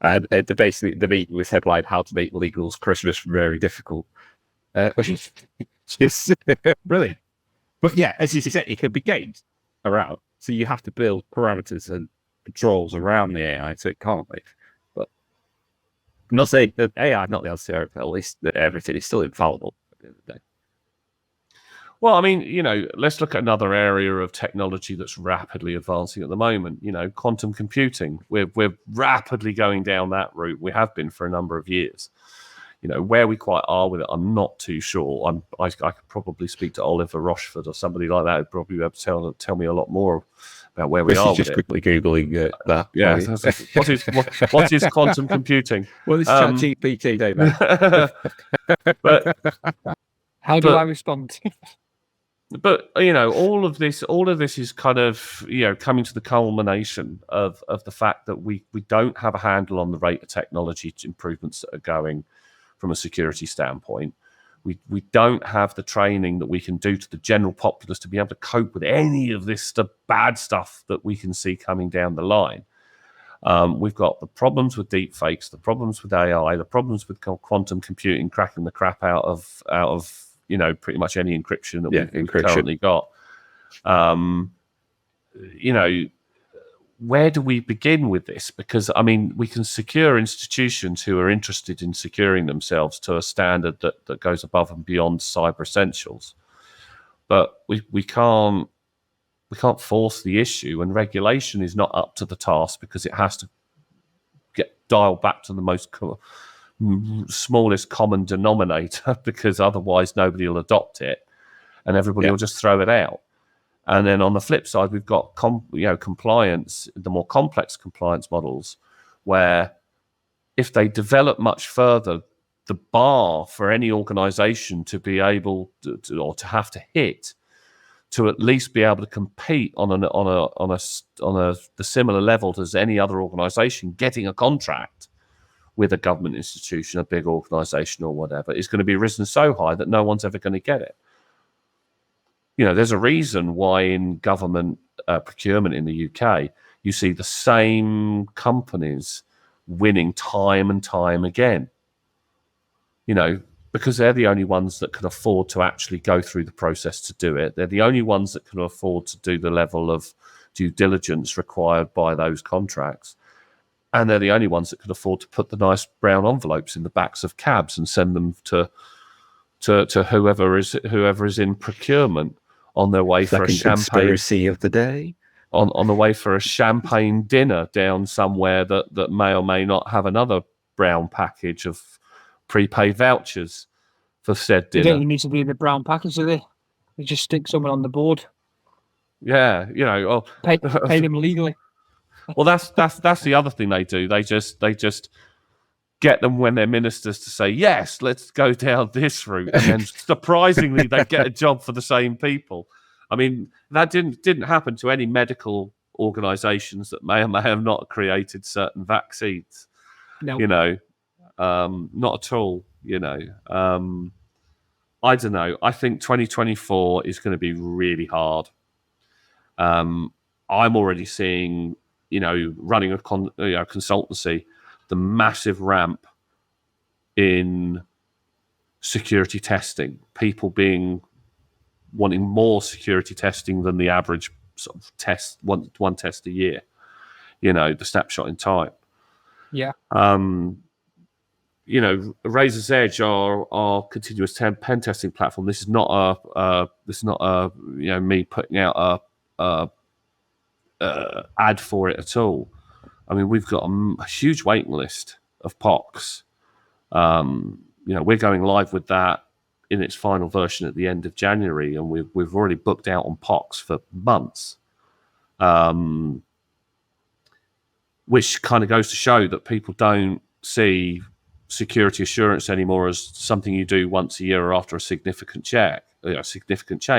And basically, the meeting was headlined, How to Make Legals Christmas Very Difficult, which is just brilliant. But yeah, as you said, it can be gamed around. So you have to build parameters and controls around the AI so it can't live. But I'm not saying that AI is not the answer, but at least that everything is still infallible at the end of the day. Well, I mean, let's look at another area of technology that's rapidly advancing at the moment. Quantum computing. We're rapidly going down that route. We have been for a number of years. Where we quite are with it, I'm not too sure. I could probably speak to Oliver Rochford or somebody like that who'd probably be able to tell me a lot more about where we are with just it. quickly Googling that. Yeah. What is quantum computing? Well, this ChatGPT, David. But how do I respond? But all of this is kind of coming to the culmination of the fact that we don't have a handle on the rate of technology improvements that are going from a security standpoint. We don't have the training that we can do to the general populace to be able to cope with any of this bad stuff that we can see coming down the line. We've got the problems with deepfakes, the problems with AI, the problems with quantum computing cracking the crap out of pretty much any encryption that we've currently got. Where do we begin with this? Because, we can secure institutions who are interested in securing themselves to a standard that goes above and beyond cyber essentials. But we can't force the issue, and regulation is not up to the task because it has to get dialed back to the most smallest common denominator, because otherwise nobody will adopt it and everybody will just throw it out. And then on the flip side, we've got compliance, the more complex compliance models, where if they develop much further, the bar for any organization to be able to have to hit to at least be able to compete on the similar level as any other organization getting a contract with a government institution, a big organization or whatever, is going to be risen so high that no one's ever going to get it. There's a reason why in government procurement in the UK, you see the same companies winning time and time again. Because they're the only ones that can afford to actually go through the process to do it. They're the only ones that can afford to do the level of due diligence required by those contracts. And they're the only ones that can afford to put the nice brown envelopes in the backs of cabs and send them to whoever is in procurement on their way for a champagne conspiracy of the day. On the way for a champagne dinner down somewhere that may or may not have another brown package of prepaid vouchers for said dinner. They don't need to be in the brown package, do they? They just stick someone on the board. Yeah, pay them legally. Well, that's the other thing they do. They just get them when they're ministers to say, yes, let's go down this route. And then surprisingly, they get a job for the same people. That didn't happen to any medical organizations that may or may have not created certain vaccines. No. Not at all. I don't know. I think 2024 is going to be really hard. I'm already seeing, running a consultancy, the massive ramp in security testing, people wanting more security testing than the average sort of test, one test a year, the snapshot in time. Yeah. Razor's Edge, our continuous pen testing platform. This is not me putting out a ad for it at all. We've got a huge waiting list of POCs. We're going live with that in its final version at the end of January, and we've already booked out on POCs for months. Which kind of goes to show that people don't see security assurance anymore as something you do once a year or after a significant change.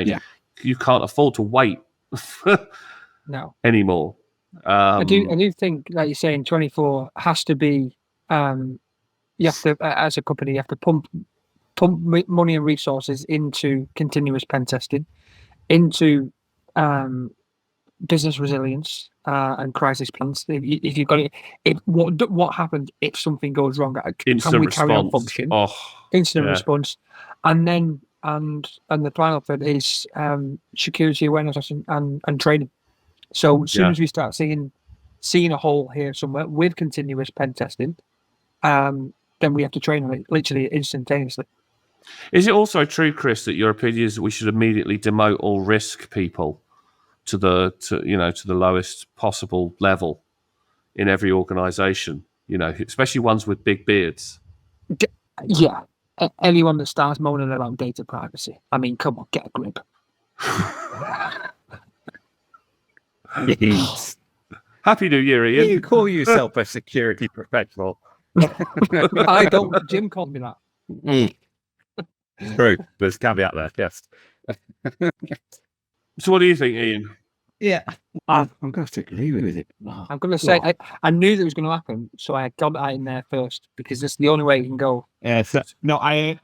Yeah. You can't afford to wait no anymore. I do think, like you're saying, 24 has to be. You have to, as a company, you have to pump money and resources into continuous pen testing, into business resilience and crisis plans. If you've got it, what happens if something goes wrong? Can we carry on function? Instant response, and then and the final thing is security awareness and training. So as soon as we start seeing a hole here somewhere with continuous pen testing, then we have to train on it literally instantaneously. Is it also true, Chris, that your opinion is that we should immediately demote all risk people to the lowest possible level in every organisation? Especially ones with big beards. Yeah. Anyone that starts moaning about data privacy, I mean, come on, get a grip. Happy New Year, Ian. You call yourself a security professional? I don't. Jim called me that. True. There's a caveat there. Yes. So, what do you think, Ian? Yeah, I'm going to have to agree with it. I'm going to say I knew that was going to happen, so I got that in there first because that's the only way it can go. Yeah. I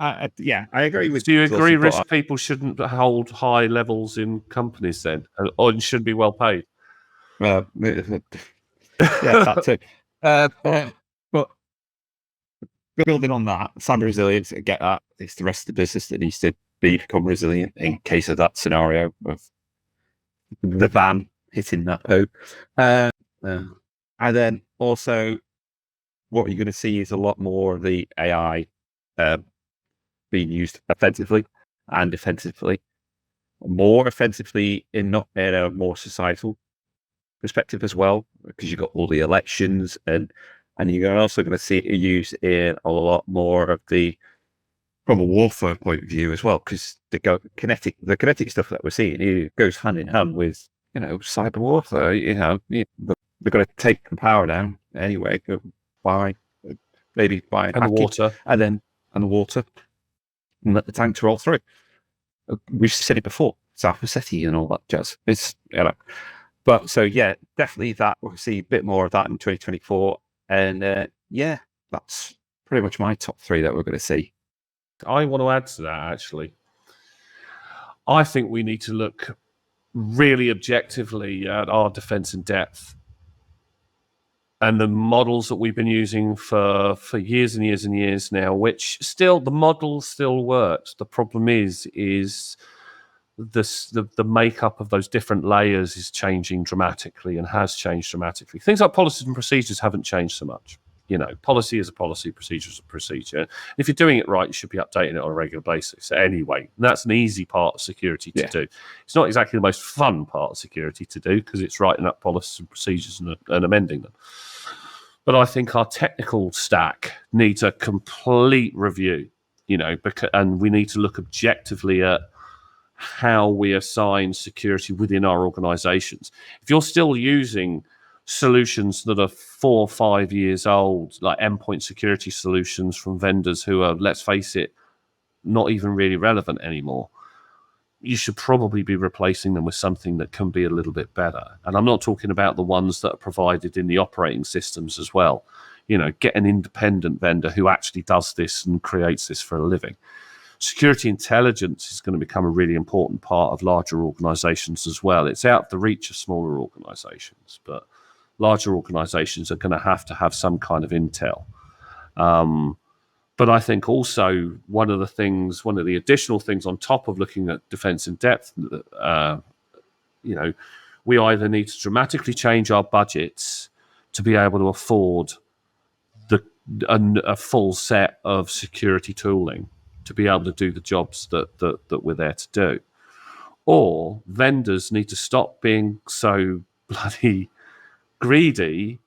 agree with. Do you agree risk people shouldn't hold high levels in companies then, or shouldn't be well paid? Yeah, that too. But building on that, cyber resilience, I get that. It's the rest of the business that needs to become resilient in case of that scenario of the van hitting that hole. And then also, what you're going to see is a lot more of the AI being used offensively and defensively. More offensively in a more societal perspective as well, because you've got all the elections and you're also going to see it used in a lot more of from a warfare point of view as well, because the kinetic stuff that we're seeing it goes hand in hand with cyber warfare. They're going to take the power down anyway by the water and the water and let the tanks roll through. We've said it before, South Ossetia and all that jazz. It's but so yeah, definitely that we'll see a bit more of that in 2024, and that's pretty much my top 3 that we're going to see. I want to add to that, actually. I think we need to look really objectively at our defense in depth and the models that we've been using for years and years and years now, which the model still works. The problem is the makeup of those different layers is changing dramatically and has changed dramatically. Things like policies and procedures haven't changed so much. Policy is a policy, procedure is a procedure. And if you're doing it right, you should be updating it on a regular basis anyway. And that's an easy part of security to do. It's not exactly the most fun part of security to do because it's writing up policies and procedures and amending them. But I think our technical stack needs a complete review, and we need to look objectively at how we assign security within our organizations. If you're still using solutions that are 4 or 5 years old, like endpoint security solutions from vendors who are, let's face it, not even really relevant anymore, you should probably be replacing them with something that can be a little bit better. And I'm not talking about the ones that are provided in the operating systems as well. Get an independent vendor who actually does this and creates this for a living. Security intelligence is going to become a really important part of larger organizations as well. It's out of the reach of smaller organizations, but larger organizations are going to have some kind of intel. But I think also one of the additional things on top of looking at defense in depth, we either need to dramatically change our budgets to be able to afford a full set of security tooling to be able to do the jobs that we're there to do, or vendors need to stop being so bloody greedy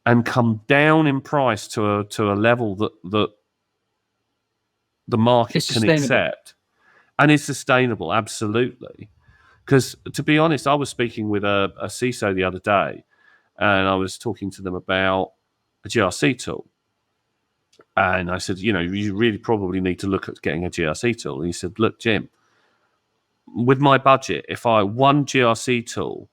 and come down in price to a level that the market can accept and is sustainable. Absolutely. Because to be honest, I was speaking with a CISO the other day, and I was talking to them about a GRC tool. And I said, you really probably need to look at getting a GRC tool. And he said, look, Jim, with my budget, if one GRC tool,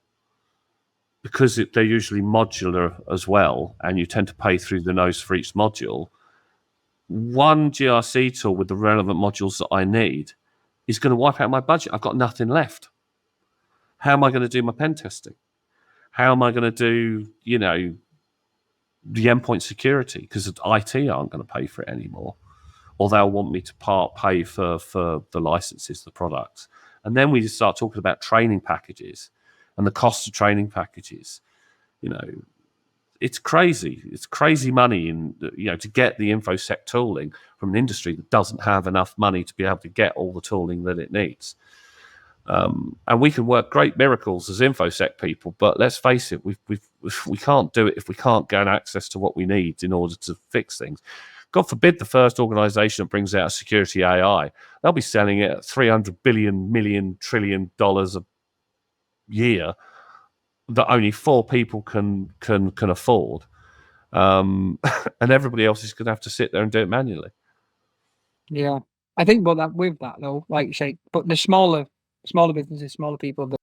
because they're usually modular as well, and you tend to pay through the nose for each module, one GRC tool with the relevant modules that I need is going to wipe out my budget. I've got nothing left. How am I going to do my pen testing? How am I going to do, the endpoint security? Because IT aren't going to pay for it anymore, or they'll want me to pay for the licenses, the products. And then we just start talking about training packages and the cost of training packages. You know, it's crazy. It's crazy money to get the InfoSec tooling from an industry that doesn't have enough money to be able to get all the tooling that it needs. And we can work great miracles as InfoSec people, but let's face it, we can't do it if we can't gain access to what we need in order to fix things. God forbid the first organization that brings out a security AI, they'll be selling it at $300 billion, trillion a year that only 4 people can afford. And everybody else is going to have to sit there and do it manually. Yeah. I think with that though, like you say, but the smaller businesses, smaller people that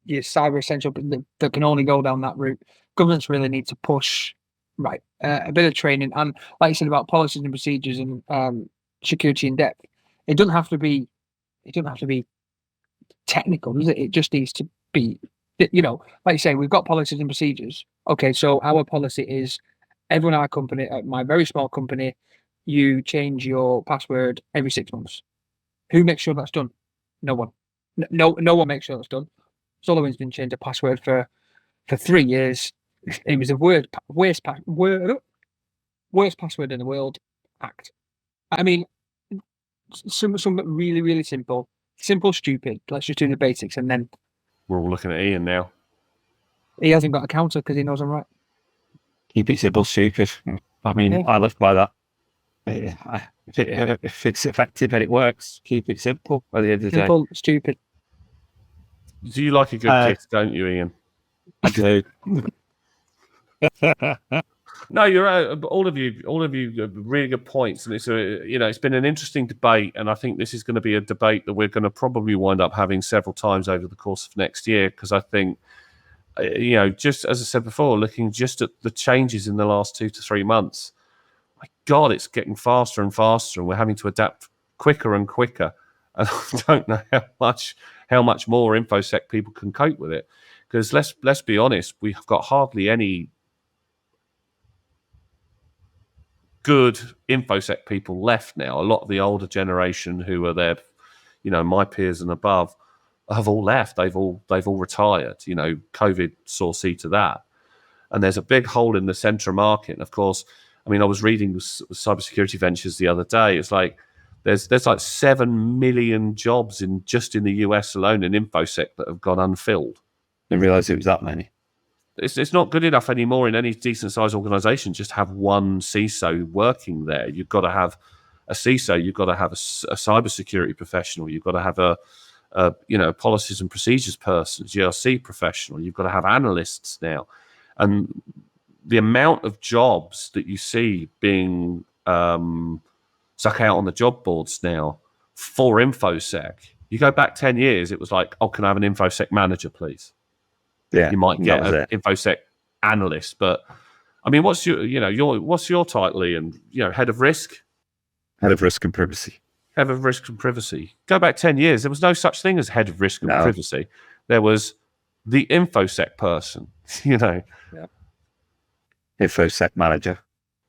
your cyber essential that can only go down that route, governments really need to push a bit of training, and like you said about policies and procedures and security in depth. It doesn't have to be technical, does it? It just needs to be, like you say, we've got policies and procedures. Okay, so our policy is everyone in our company, at my very small company, you change your password every 6 months. Who makes sure that's done? No one. No one makes sure that's done. SolarWinds didn't change a password for 3 years. It was the worst password in the world. Act. I mean, something really, really simple, stupid. Let's just do the basics, and then we're all looking at Iain now. He hasn't got a counter because he knows I'm right. Keep it simple, stupid. I mean, yeah. I live by that. If it's effective and it works, keep it simple at the end of the day. Simple, stupid. Do you like a good kiss, don't you, Iain? I do. No, you're right. All of you really good points, and it's been an interesting debate, and I think this is going to be a debate that we're going to probably wind up having several times over the course of next year, because I think, just as I said before, looking just at the changes in the last 2 to 3 months, my God, it's getting faster and faster, and we're having to adapt quicker and quicker. And I don't know how much more InfoSec people can cope with it, because let's be honest, we've got hardly any good InfoSec people left now. A lot of the older generation who are there, my peers and above, have all left. They've all retired. COVID saw see to that, and there's a big hole in the centre market. And of course, I mean, I was reading Cybersecurity Ventures the other day. It's like there's like 7 million jobs in the US alone in InfoSec that have gone unfilled. Didn't realise it was that many. It's not good enough anymore in any decent sized organisation just to have one CISO working there. You've got to have a CISO. You've got to have a cybersecurity professional. You've got to have a policies and procedures person, GRC professional. You've got to have analysts now, and the amount of jobs that you see being stuck out on the job boards now for InfoSec. You go back 10 years, it was like, oh, can I have an InfoSec manager, please? Yeah, you might get an InfoSec analyst, but I mean, what's your title, Iain? Head of risk? Head of risk and privacy. Head of risk and privacy. Go back 10 years, there was no such thing as head of risk and privacy. There was the InfoSec person, Yeah. InfoSec manager.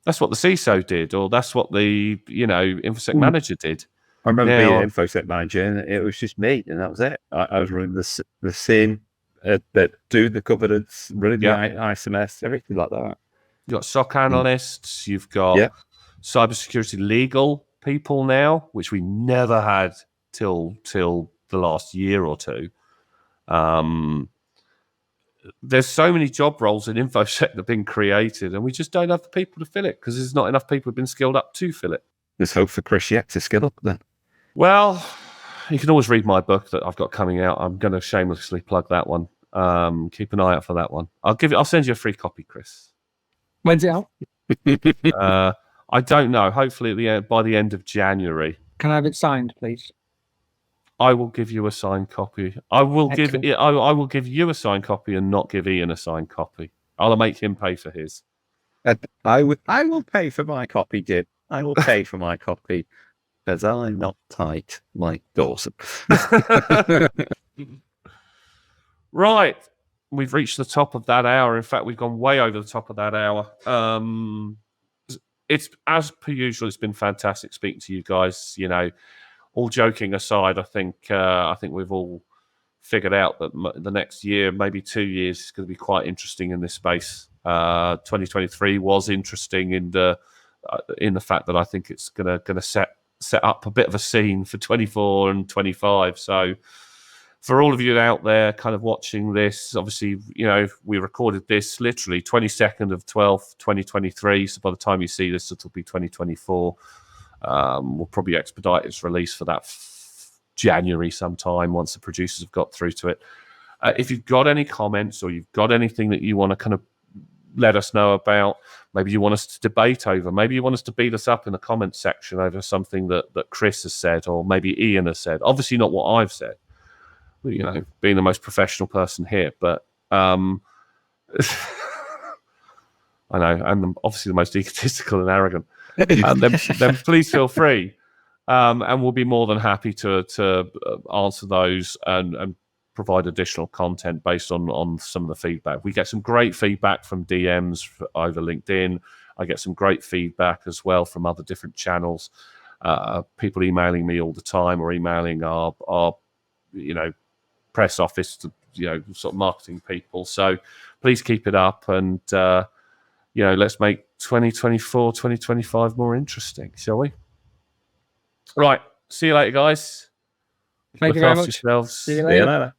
That's what the CISO did, or that's what the InfoSec manager did. I remember being an InfoSec manager, and it was just me, and that was it. I was running the same that do the governance, running the ISMS, everything like that. You've got SOC analysts, you've got cybersecurity legal people now, which we never had till the last year or two. There's so many job roles in InfoSec that have been created, and we just don't have the people to fill it because there's not enough people who've been skilled up to fill it. There's hope for Chris yet to skill up then. Well, you can always read my book that I've got coming out. I'm going to shamelessly plug that one. Keep an eye out for that one. I'll send you a free copy, Chris. When's it out? I don't know. Hopefully by the end of January. Can I have it signed, please? I will give you a signed copy. I will give you a signed copy and not give Iain a signed copy. I'll make him pay for his. I will pay for my copy, Jim. I will pay for my copy because I'm not tight like Dawson. Right. We've reached the top of that hour. In fact, we've gone way over the top of that hour. It's, as per usual, it's been fantastic speaking to you guys. All joking aside, I think we've all figured out that the next year, maybe 2 years, is going to be quite interesting in this space. 2023 was interesting in the fact that I think it's going to set up a bit of a scene for 24 and 25. So for all of you out there kind of watching this, obviously, we recorded this literally 22nd of 12th, 2023. So by the time you see this, it'll be 2024. We'll probably expedite its release for that January sometime once the producers have got through to it. If you've got any comments or you've got anything that you want to kind of let us know about, maybe you want us to debate over, maybe you want us to beat us up in the comments section over something that Chris has said, or maybe Iain has said. Obviously not what I've said, being the most professional person here, but I know I'm obviously the most egotistical and arrogant. Then please feel free, and we'll be more than happy to answer those and provide additional content based on some of the feedback. We get some great feedback from DMs over LinkedIn. I get some great feedback as well from other different channels. People emailing me all the time, or emailing our press office, to sort of marketing people. So please keep it up, and let's make 2024, 2025 more interesting, shall we? Right. See you later, guys. Thank you very much. Yourselves. See you later.